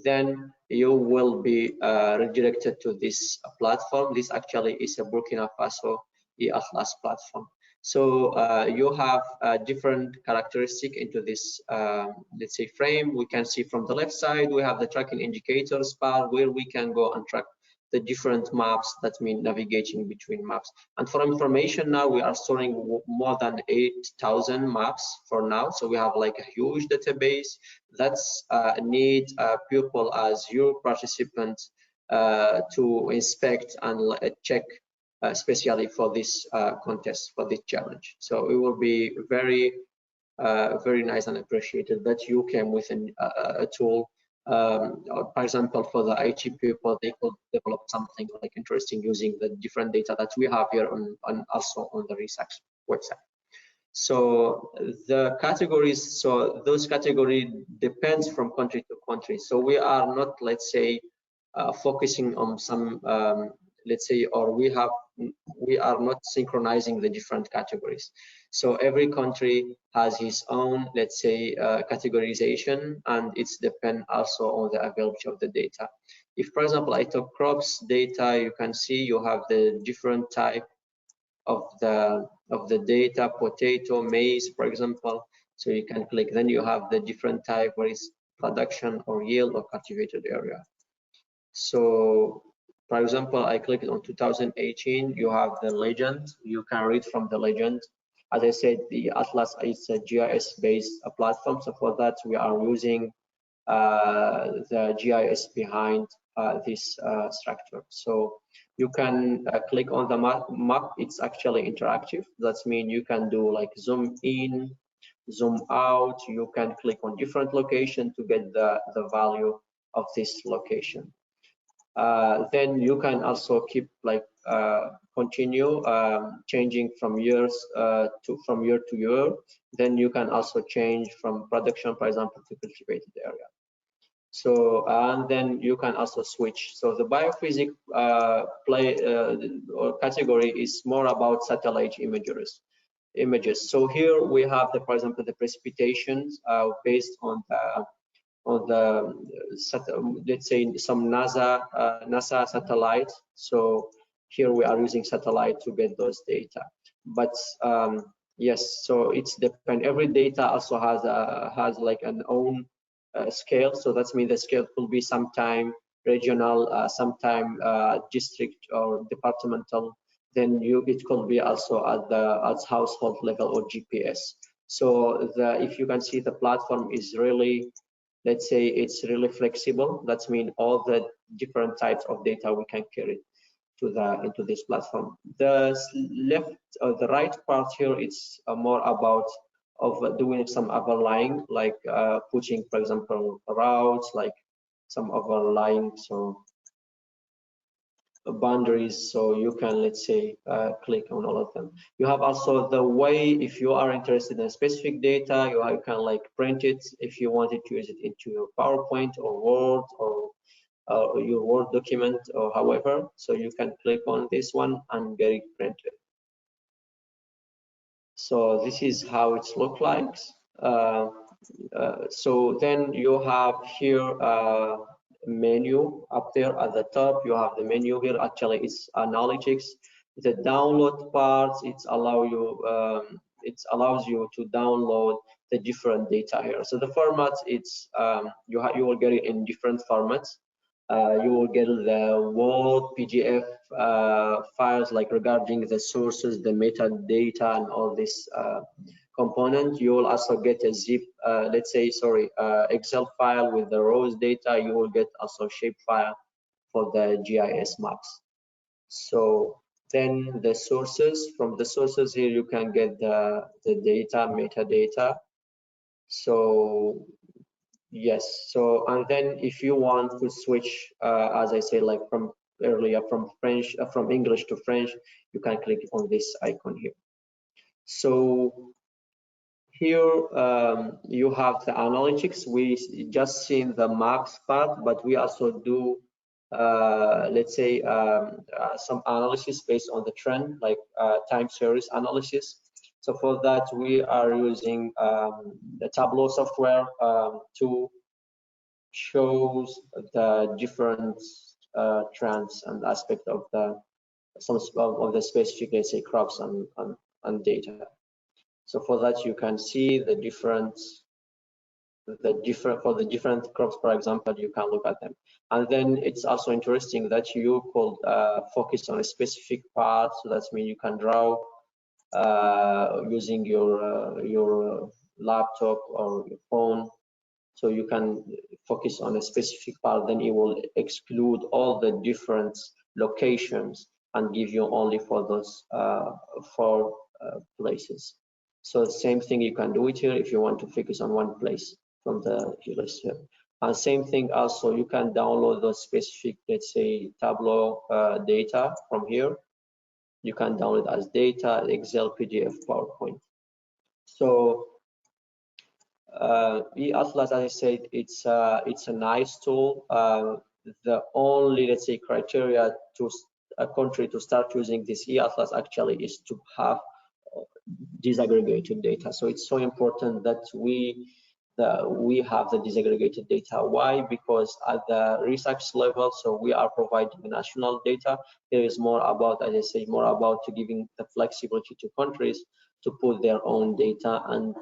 S2: Then you will be redirected to this platform. This actually is a Burkina Faso E-Atlas platform. So you have different characteristics into this, let's say, frame. We can see from the left side, we have the tracking indicators part where we can go and track the different maps, that mean navigating between maps. And for information now, we are storing more than 8,000 maps for now. So we have like a huge database that's need people as your participants to inspect and check, especially for this contest, for this challenge. So it will be very, very nice and appreciated that you came with a tool. For example, for the IT people, they could develop something like interesting using the different data that we have here on also on the ReSAKSS website. So the categories, so those categories depends from country to country. So we are not, let's say, focusing on some, let's say, or we are not synchronizing the different categories. So every country has its own, let's say, categorization, and it's depend also on the availability of the data. If, for example, I took crops data, you can see you have the different type of the data, potato, maize, for example. So you can click, then you have the different type where it's production or yield or cultivated area. So for example, I clicked on 2018, you have the legend, you can read from the legend. As I said, the Atlas is a GIS-based platform, so for that we are using the GIS behind this structure. So you can click on the map, it's actually interactive. That means you can do like zoom in, zoom out, you can click on different location to get the value of this location. Then you can also keep like continue changing from years from year to year. Then you can also change from production, for example, to cultivated area. So and then you can also switch. So the biophysics or category is more about satellite images. So here we have the, for example, the precipitations based on the let's say some NASA satellite. So here we are using satellite to get those data. But yes, so it's depend. Every data also has like an own scale. So that means the scale will be sometime regional, sometime district or departmental. Then it could be also at household level or GPS. So if you can see, the platform is really, let's say, it's really flexible. That means all the different types of data we can carry to into this platform. The left or the right part here, it's more about doing some overlaying, like putting, for example, routes, like some overlaying, so boundaries, so you can, let's say, click on all of them. You have also the way, if you are interested in specific data, you can like print it if you wanted to use it into your PowerPoint or Word or your Word document or however. So you can click on this one and get it printed. So this is how it looks like. So then you have here menu up there at the top. You have the menu here. Actually, it's analytics. The download part, it allows you to download the different data here. So the format, it's you will get it in different formats. You will get the Word, PDF files, like regarding the sources, the metadata, and all this component. You will also get a zip, let's say, sorry, Excel file with the rows data. You will get also shape file for the GIS maps. So then the sources, from the sources here, you can get the data, metadata. So yes, so and then if you want to switch, as I said, like from earlier, from French, from English to French, you can click on this icon here. So here you have the analytics. We just seen the maps part, but we also do let's say some analysis based on the trend, like time series analysis. So for that, we are using the Tableau software to shows the different trends and aspect of the some of the specific, let's say, crops and data. So for that, you can see the different for the different crops, for example, you can look at them. And then it's also interesting that you could focus on a specific part. So that means you can draw using your laptop or your phone. So you can focus on a specific part, then it will exclude all the different locations and give you only for those 4 places. So the same thing, you can do it here if you want to focus on one place from the list here. And same thing also, you can download those specific, let's say, Tableau data from here. You can download as data, Excel, PDF, PowerPoint. So eAtlas, as I said, it's a nice tool. The only, let's say, criteria to a country to start using this eAtlas actually is to have disaggregated data. So it's so important that we have the disaggregated data. Why? Because at the ReSAKSS level, so we are providing national data. There is more about, as I say, more about to giving the flexibility to countries to put their own data and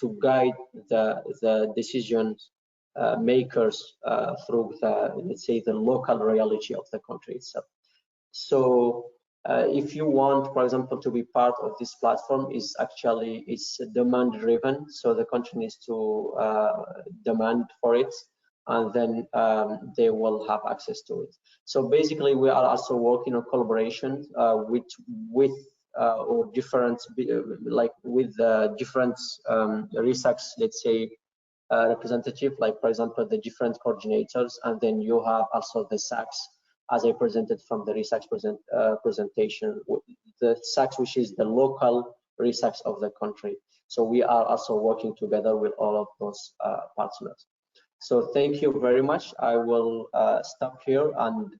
S2: to guide the decision makers through the, let's say, the local reality of the country itself. So if you want, for example, to be part of this platform, is actually it's demand driven. So the country needs to demand for it, and then they will have access to it. So basically, we are also working on collaboration with or different, like with different ReSAKSS, let's say, representative, like for example, the different coordinators, and then you have also the SAKSS, as I presented from the ReSAKSS presentation, the SAKSS, which is the local ReSAKSS of the country. So we are also working together with all of those partners. So thank you very much. I will stop here and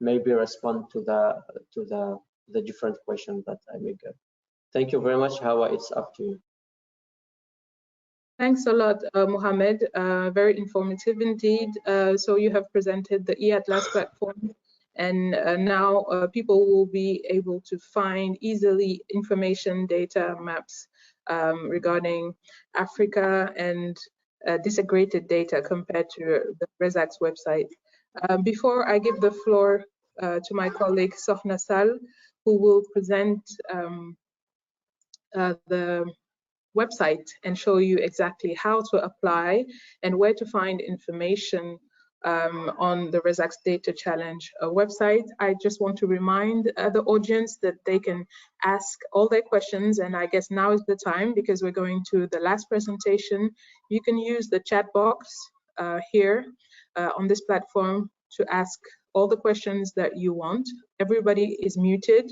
S2: maybe respond to the different questions that I may get. Thank you very much, Hawa. It's up to you.
S1: Thanks a lot, Mohammed. Very informative indeed. So you have presented the eAtlas platform, and now people will be able to find easily information, data, maps regarding Africa and disaggregated data compared to the ReSAKSS website. Before I give the floor to my colleague Sokhna Sall, who will present the website and show you exactly how to apply and where to find information on the ReSAKSS Data Challenge website. I just want to remind the audience that they can ask all their questions, and I guess now is the time because we're going to the last presentation. You can use the chat box here on this platform to ask all the questions that you want. Everybody is muted.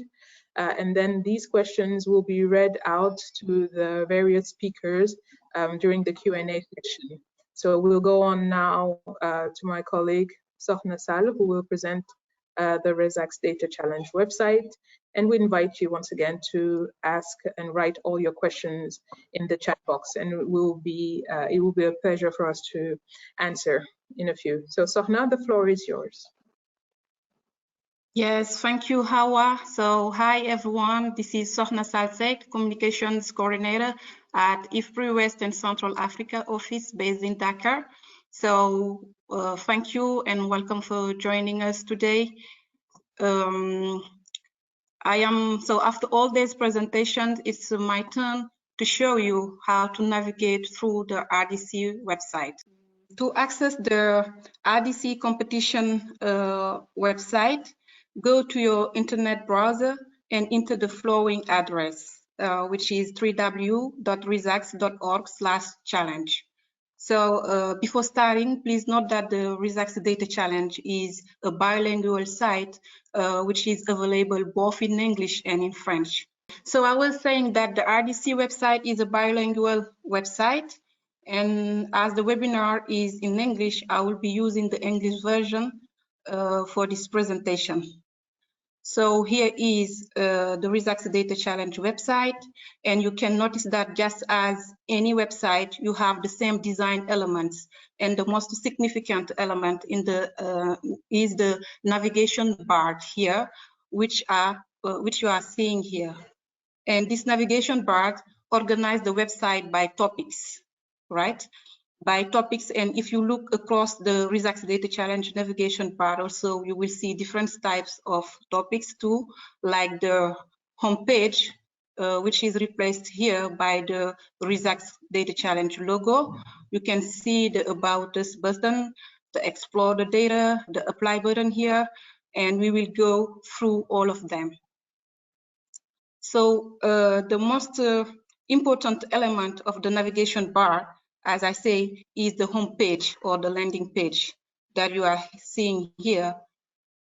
S1: And then these questions will be read out to the various speakers during the Q&A session. So we'll go on now to my colleague Sokhna Sall, who will present the ReSAKSS Data Challenge website. And we invite you once again to ask and write all your questions in the chat box, and it will be a pleasure for us to answer in a few. So Sokhna, the floor is yours.
S4: Yes, thank you, Hawa. So, hi everyone. This is Sohna Salsek, Communications Coordinator at IFPRI West and Central Africa office based in Dakar. So, thank you and welcome for joining us today. So after all these presentations, it's my turn to show you how to navigate through the RDC website. To access the RDC competition website, go to your internet browser and enter the following address, which is www.resaks.org/challenge. So before starting, please note that the ReSAKSS Data Challenge is a bilingual site, which is available both in English and in French. So I was saying that the RDC website is a bilingual website, and as the webinar is in English, I will be using the English version for this presentation. So here is the ReSAKSS Data Challenge website, and you can notice that just as any website, you have the same design elements, and the most significant element in the is the navigation bar here, which you are seeing here. And this navigation bar organizes the website by topics, right? By topics, and if you look across the ReSAKSS Data Challenge navigation bar also, you will see different types of topics too, like the homepage, which is replaced here by the ReSAKSS Data Challenge logo. You can see the About Us button, the Explore the Data, the Apply button here, and we will go through all of them. So the most important element of the navigation bar, as I say, is the home page or the landing page that you are seeing here.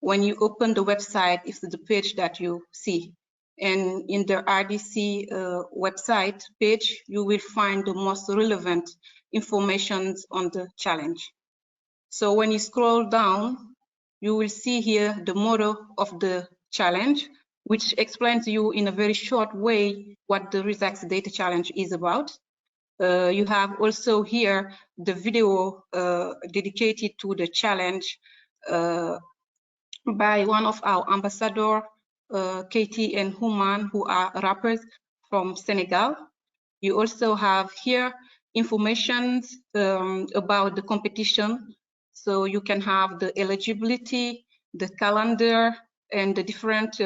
S4: When you open the website, it's the page that you see. And in the RDC website page, you will find the most relevant information on the challenge. So when you scroll down, you will see here the motto of the challenge, which explains to you in a very short way what the ReSAKSS Data Challenge is about. You have also here the video dedicated to the challenge by one of our ambassadors, Katie and Human, who are rappers from Senegal. You also have here information about the competition. So you can have the eligibility, the calendar, and the different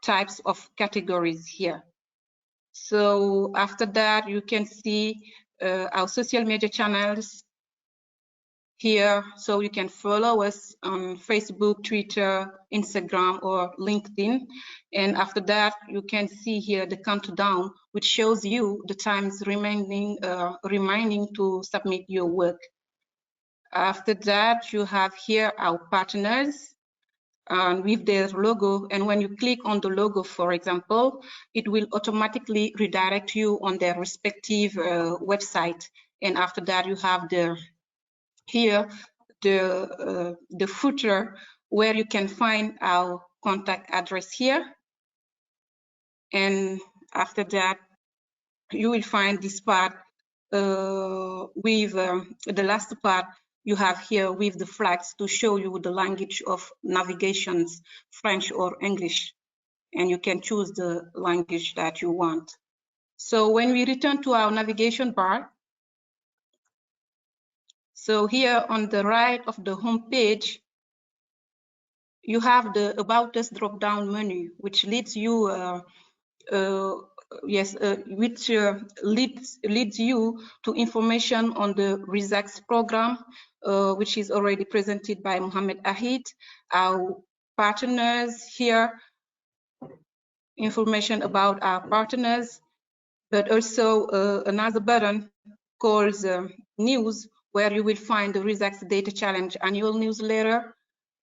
S4: types of categories here. So after that, you can see our social media channels here. So you can follow us on Facebook, Twitter, Instagram, or LinkedIn. And after that, you can see here the countdown, which shows you the times remaining to submit your work. After that, you have here our partners with their logo. And when you click on the logo, for example, it will automatically redirect you on their respective website. And after that, you have here the footer where you can find our contact address here. And after that, you will find this part with the last part you have here with the flags to show you the language of navigations, French or English, and you can choose the language that you want. So when we return to our navigation bar, so here on the right of the home page, you have the About Us drop-down menu, which leads you leads you to information on the ReSAKSS program, which is already presented by Mohamed Ahid. Our partners here, information about our partners, but also another button called News, where you will find the ReSAKSS Data Challenge annual newsletter,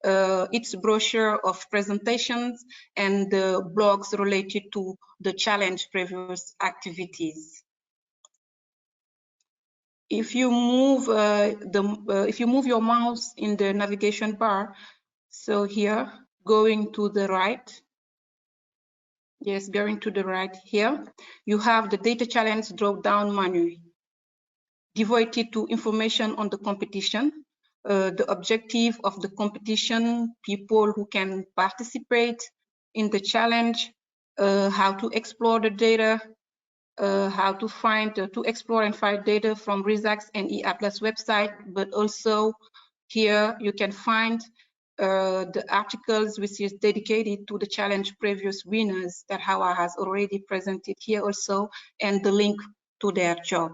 S4: its brochure of presentations, and the blogs related to the challenge previous activities. If you move your mouse in the navigation bar, so here going to the right, yes, going to the right here, you have the Data Challenge drop-down menu devoted to information on the competition. the objective of the competition, people who can participate in the challenge, how to explore the data, how to find, to explore and find data from ReSAKSS and eAtlas website, but also here you can find the articles which is dedicated to the challenge previous winners that Hawa has already presented here also, and the link to their job.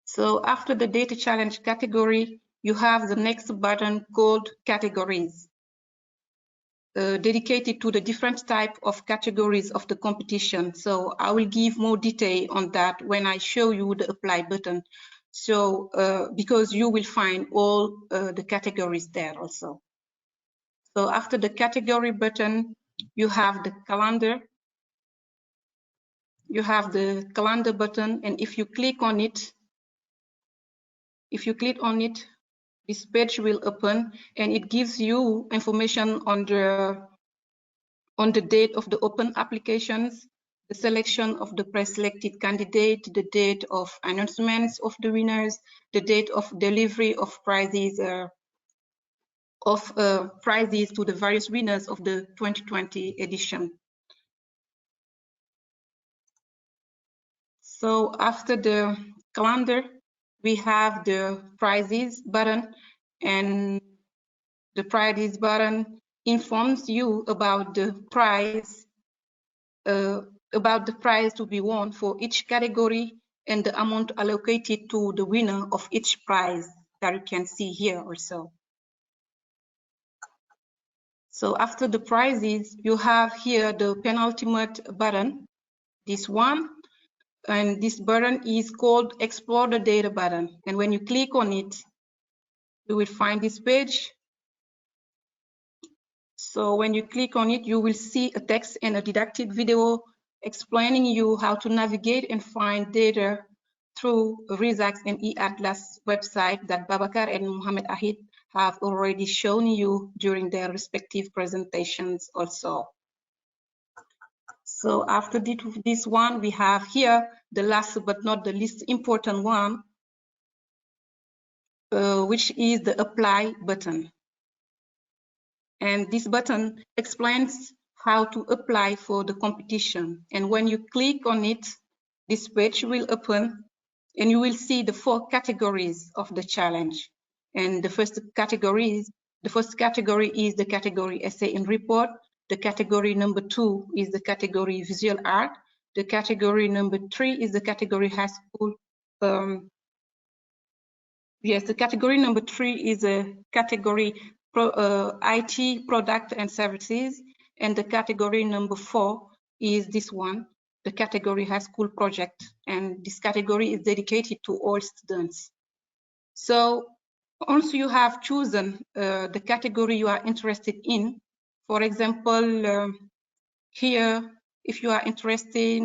S4: So after the data challenge category, you have the next button called categories, dedicated to the different type of categories of the competition. So I will give more detail on that when I show you the apply button. So because you will find all the categories there also. So after the category button, you have the calendar. You have the calendar button, and if you click on it, this page will open, and it gives you information on the date of the open applications, the selection of the pre-selected candidate, the date of announcements of the winners, the date of delivery of prizes to the various winners of the 2020 edition. So after the calendar, we have the prizes button, and the prizes button informs you about the prize to be won for each category and the amount allocated to the winner of each prize that you can see here also. So after the prizes, you have here the penultimate button, this one, and this button is called Explore the Data button. And when you click on it, you will find this page. So when you click on it, you will see a text and a didactic video explaining you how to navigate and find data through ReSAKSS and eAtlas website that Babakar and Mohamed Ahid have already shown you during their respective presentations also. So after this one, we have here the last but not the least important one, which is the apply button. And this button explains how to apply for the competition. And when you click on it, this page will open and you will see the 4 categories of the challenge. And the first category is the category essay and report. The category number 2 is the category visual art. The category number 3 is the category high school. The category number 3 is a category IT product and services, and the category number 4 is this one, the category high school project, and this category is dedicated to all students. So once you have chosen the category you are interested in, for example, here, if you are interested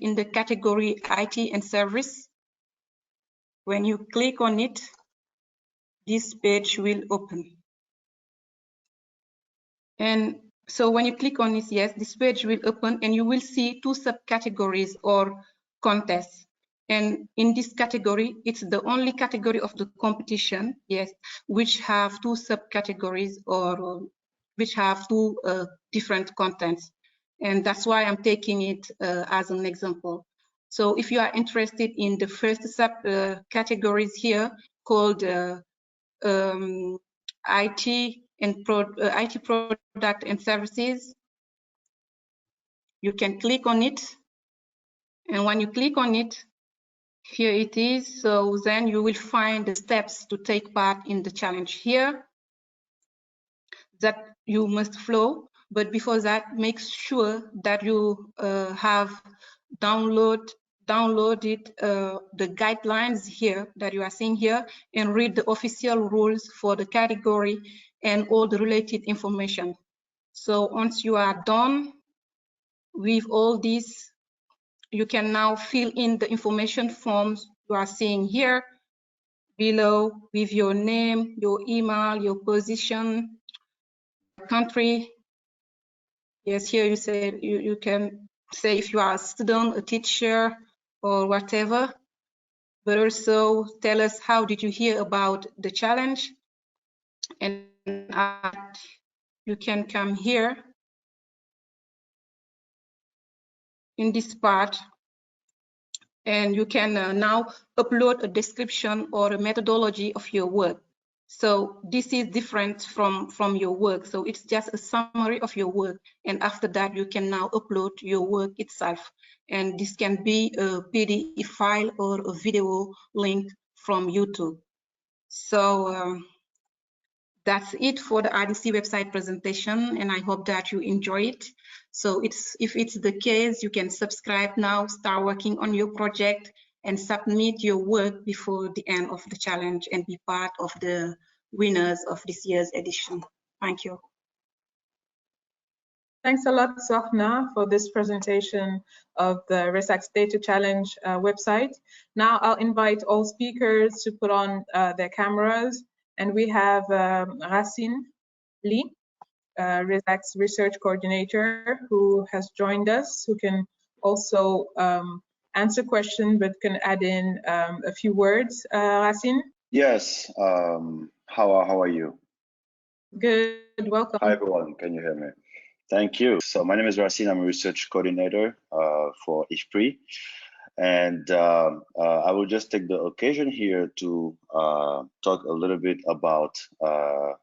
S4: in the category IT and service, when you click on it, this page will open. And so when you click on this, yes, this page will open and you will see 2 subcategories or contests. And in this category, it's the only category of the competition, yes, which have 2 subcategories or which have 2 different contents. And that's why I'm taking it as an example. So if you are interested in the first subcategories here called IT product and services, you can click on it, and when you click on it, here it is. So then you will find the steps to take part in the challenge here that you must follow. But before that, make sure that you have downloaded the guidelines here that you are seeing here, and read the official rules for the category and all the related information. So once you are done with all this, you can now fill in the information forms you are seeing here below with your name, your email, your position, country. Yes, here you say you can say if you are a student, a teacher, or whatever. but also tell us how did you hear about the challenge. And you can come here in this part, and you can now upload a description or a methodology of your work. So this is different from your work. So it's just a summary of your work. And after that, you can now upload your work itself. And this can be a PDF file or a video link from YouTube. So that's it for the RDC website presentation, and I hope that you enjoy it. So if it's the case, you can subscribe now, start working on your project, and submit your work before the end of the challenge and be part of the winners of this year's edition. Thank you.
S1: Thanks a lot, Sohna, for this presentation of the ReSAKSS Data Challenge website. Now I'll invite all speakers to put on their cameras. And we have Racine Lee, ReSAKSS Research Coordinator, who has joined us, who can also answer questions, but can add in a few words. Racine?
S5: Yes, how are you?
S1: Good, welcome.
S5: Hi everyone, can you hear me? Thank you. So my name is Racine, I'm a research coordinator for IFPRI. And I will just take the occasion here to talk a little bit about the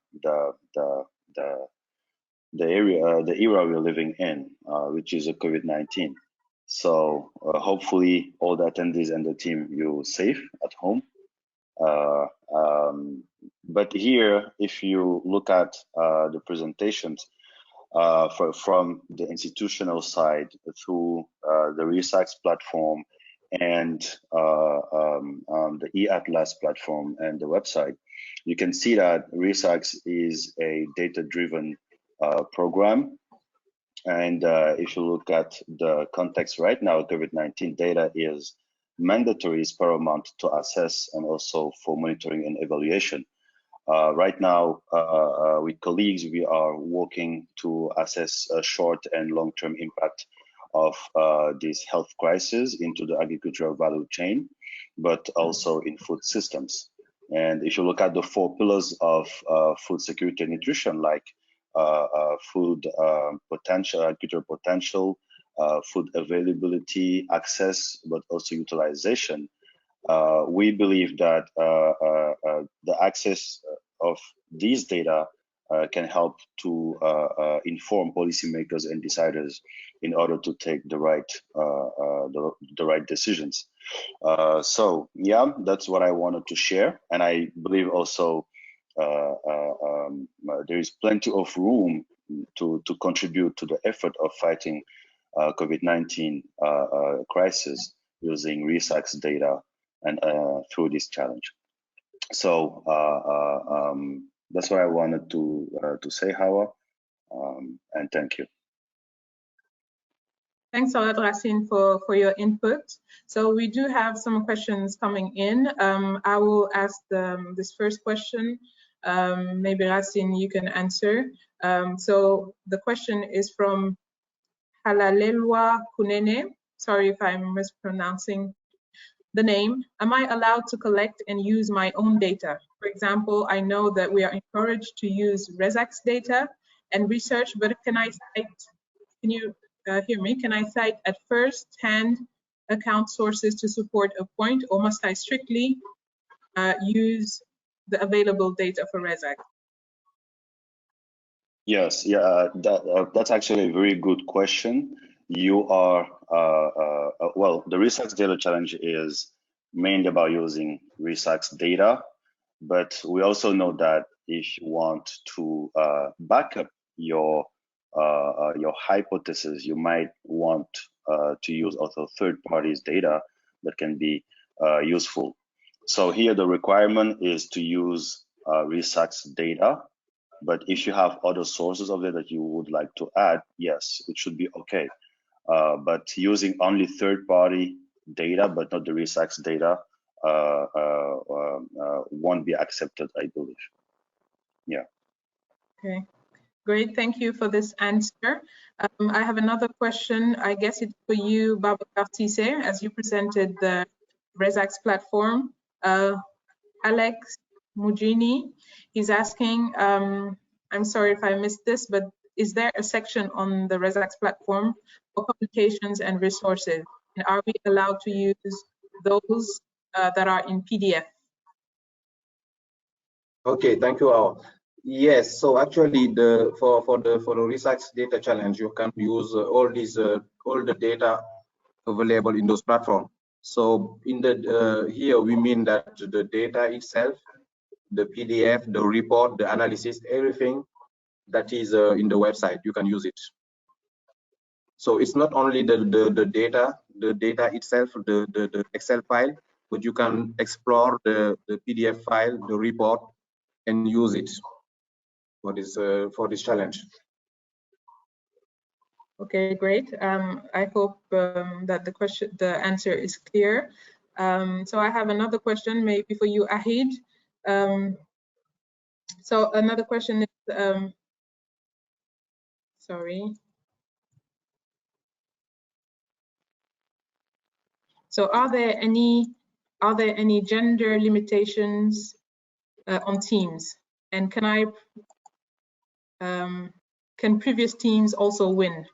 S5: era we're living in, which is a COVID-19. So hopefully all the attendees and the team, you're safe at home. But here, if you look at the presentations from the institutional side through the ReSAKSS platform and the eAtlas platform and the website, you can see that ReSAKSS is a data-driven program. And if you look at the context right now, COVID-19 data is mandatory, is paramount to assess and also for monitoring and evaluation. Right now, with colleagues, we are working to assess a short and long-term impact of this health crisis into the agricultural value chain, but also in food systems. And if you look at the 4 pillars of food security and nutrition, like food potential, agricultural potential, food availability, access, but also utilization, we believe that the access of these data can help to inform policymakers and deciders in order to take the right decisions. So yeah, that's what I wanted to share, and I believe also there is plenty of room to contribute to the effort of fighting COVID-19 crisis using ReSAKSS data and through this challenge. So that's what I wanted to say, Hawa, and thank you.
S1: Thanks a lot, Racine, for your input. So we do have some questions coming in. I will ask this first question. Maybe Racine, you can answer. So the question is from Halalelwa Kunene. Sorry if I'm mispronouncing the name. Am I allowed to collect and use my own data? For example, I know that we are encouraged to use ReSAKSS data and research, but can I cite, can you hear me? Can I cite at first-hand account sources to support a point, or must I strictly use the available data for ReSAKSS?
S5: Yes, yeah, that's actually a very good question. You are, well, the ReSAKSS Data Challenge is mainly about using ReSAKSS data, but we also know that if you want to back up your hypothesis, you might want to use also third parties' data that can be useful. So here the requirement is to use ReSAKSS data. But if you have other sources of it that you would like to add, yes, it should be okay. But using only third-party data, but not the ReSAKSS data, won't be accepted, I believe. Yeah.
S1: Okay, great. Thank you for this answer. I have another question. I guess it's for you, Babacar Cissé, as you presented the ReSAKSS platform. Alex Mugini, he's asking, I'm sorry if I missed this, but is there a section on the ReSAKSS platform for publications and resources? And are we allowed to use those that are in PDF?
S3: Okay, thank you, Al. Yes, so actually, for the ReSAKSS data challenge, you can use all the data available in those platforms. So in the here we mean that the data itself, the PDF, the report, the analysis, everything that is in the website, you can use it. So it's not only the data itself, the Excel file, but you can explore the PDF file, the report, and use it for this challenge.
S1: Okay, great. I hope that the answer is clear. So I have another question, maybe for you, Ahid. So another question is, sorry. So are there any gender limitations on teams? And can previous teams also win?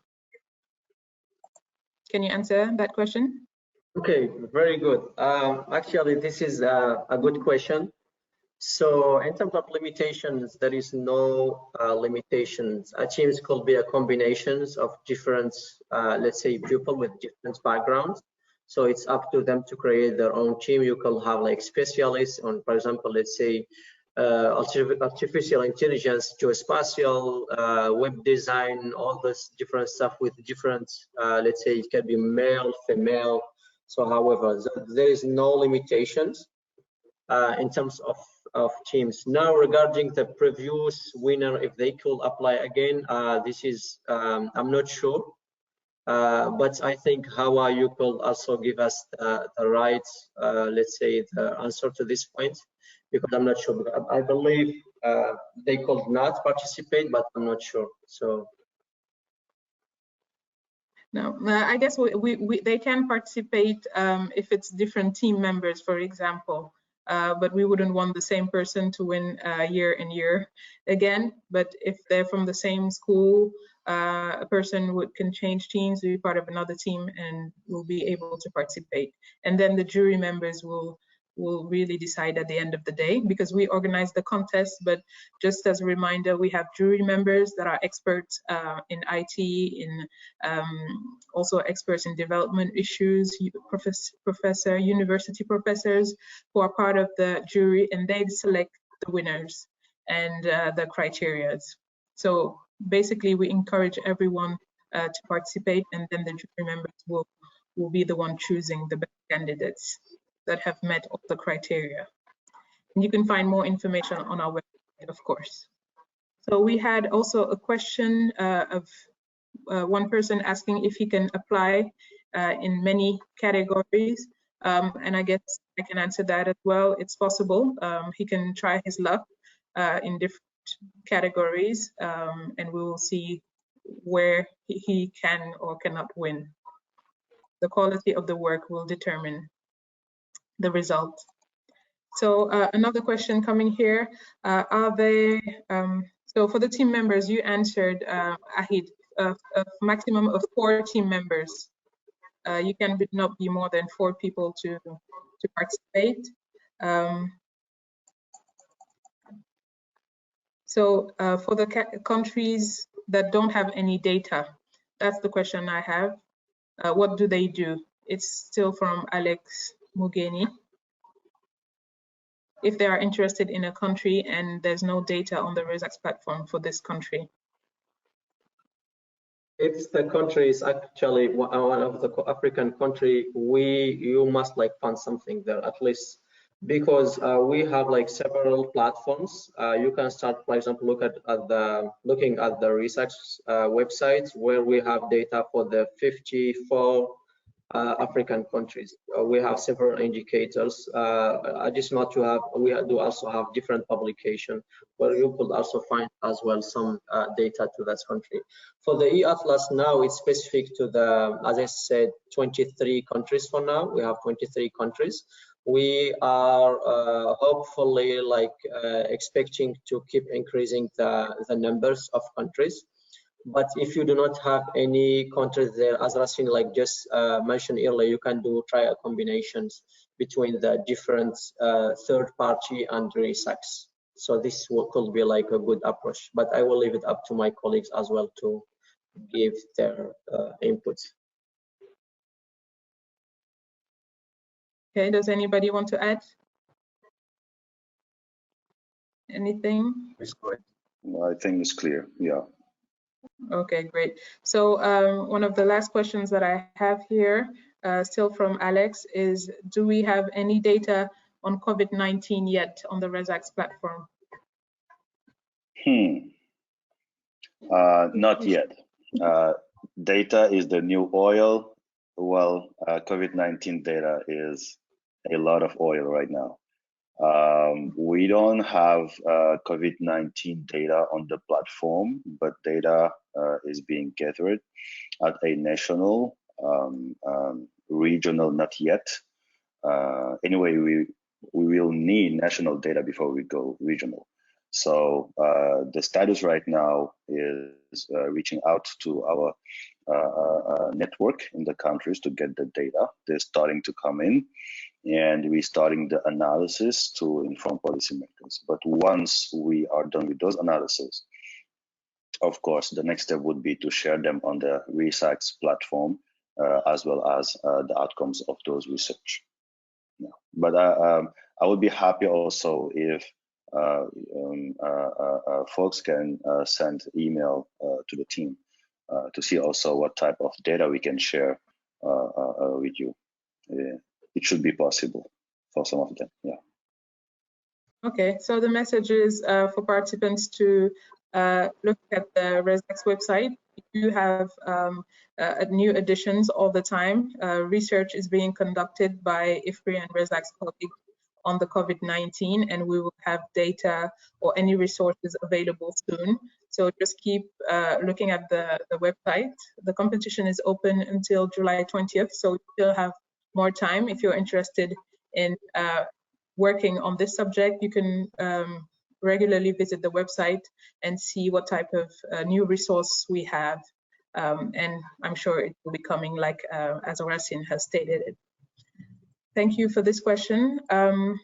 S1: Can you answer that question?
S2: Okay, very good. Actually, this is a good question. So in terms of limitations, there is no limitations. Teams could be a combinations of different, let's say, people with different backgrounds. So it's up to them to create their own team. You can have like specialists on, for example, let's say, artificial intelligence, geospatial, web design, all this different stuff with different, let's say, it can be male, female. So however, there is no limitations in terms of teams. Now, regarding the previous winner, if they could apply again, this is, I'm not sure. But I think Hawa, you could also give us the right, let's say, the answer to this point, because I'm not sure. I believe they could not participate, but I'm not sure. So.
S1: No, I guess they can participate if it's different team members, for example. But we wouldn't want the same person to win year and year again. But if they're from the same school, a person can change teams, be part of another team, and will be able to participate. And then the jury members will really decide at the end of the day, because we organize the contest. But just as a reminder, we have jury members that are experts in IT, in also experts in development issues, university professors who are part of the jury, and they select the winners and the criteria. So basically, we encourage everyone to participate, and then the jury members will be the one choosing the best candidates that have met all the criteria. And you can find more information on our website, of course. So we had also a question of one person asking if he can apply in many categories. And I guess I can answer that as well. It's possible. He can try his luck in different categories, and we will see where he can or cannot win. The quality of the work will determine the result. So another question coming here, are they, so for the team members, you answered, Ahid, a maximum of 4 team members. You can not be more than 4 people to participate. So for the countries that don't have any data, that's the question I have. What do they do? It's still from Alex Mugeni. If they are interested in a country and there's no data on the ReSAKSS platform for this country.
S2: If the country is actually one of the African country, you must like fund something there at least, because we have like several platforms. You can start, for example, looking at the ReSAKSS website, where we have data for the 54 African countries. We have several indicators. Additional to have, we do also have different publication where you could also find as well some data to that country. For the e-atlas now, it's specific to the, as I said, 23 countries for now. We have 23 countries. We are hopefully expecting to keep increasing the numbers of countries. But if you do not have any countries there, as Rasin just mentioned earlier, you can try combinations between the different third party and ReSAKSS. So this could be a good approach. But I will leave it up to my colleagues as well to give their input.
S1: Okay, does anybody want to add anything?
S5: It's great. I think it's clear, yeah.
S1: Okay, great. So one of the last questions that I have here, still from Alex, is do we have any data on COVID-19 yet on the ReSAKSS platform?
S5: Not yet. Data is the new oil. Well, COVID-19 data is a lot of oil right now. We don't have COVID-19 data on the platform, but data is being gathered at a national, regional, not yet. Anyway, we will need national data before we go regional. So the status right now is reaching out to our network in the countries to get the data. They're starting to come in, and we're starting the analysis to inform policymakers. But once we are done with those analyses, of course, the next step would be to share them on the ReSAKSS platform, as well as the outcomes of those research. Yeah. But I would be happy also if folks can send email to the team to see also what type of data we can share with you. It should be possible for some of them, yeah.
S1: Okay, so the message is for participants to look at the ReSAKSS website. You have new additions all the time. Research is being conducted by IFPRI and ReSAKSS colleagues on the COVID-19, and we will have data or any resources available soon. So just keep looking at the website. The competition is open until July 20th, so you still have more time. If you're interested in working on this subject, you can regularly visit the website and see what type of new resource we have. And I'm sure it will be coming as Rasin has stated it. Thank you for this question.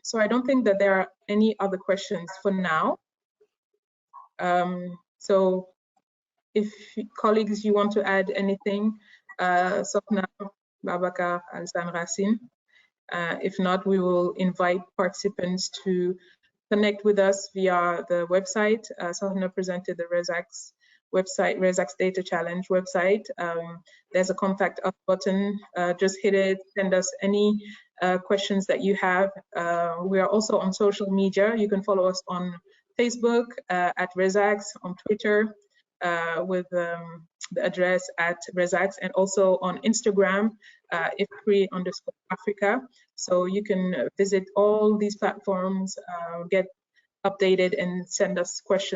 S1: So I don't think that there are any other questions for now. So if colleagues, you want to add anything, Sofna, Babakar, Alsan, Rasin. If not, we will invite participants to connect with us via the website. Sofna presented the ReSAKSS website, ReSAKSS Data Challenge website. There's a contact us button. Just hit it, send us any questions that you have. We are also on social media. You can follow us on Facebook at ReSAKSS, on Twitter with the address at ReSAKSS, and also on Instagram, IFPRI_Africa. So you can visit all these platforms, get updated, and send us questions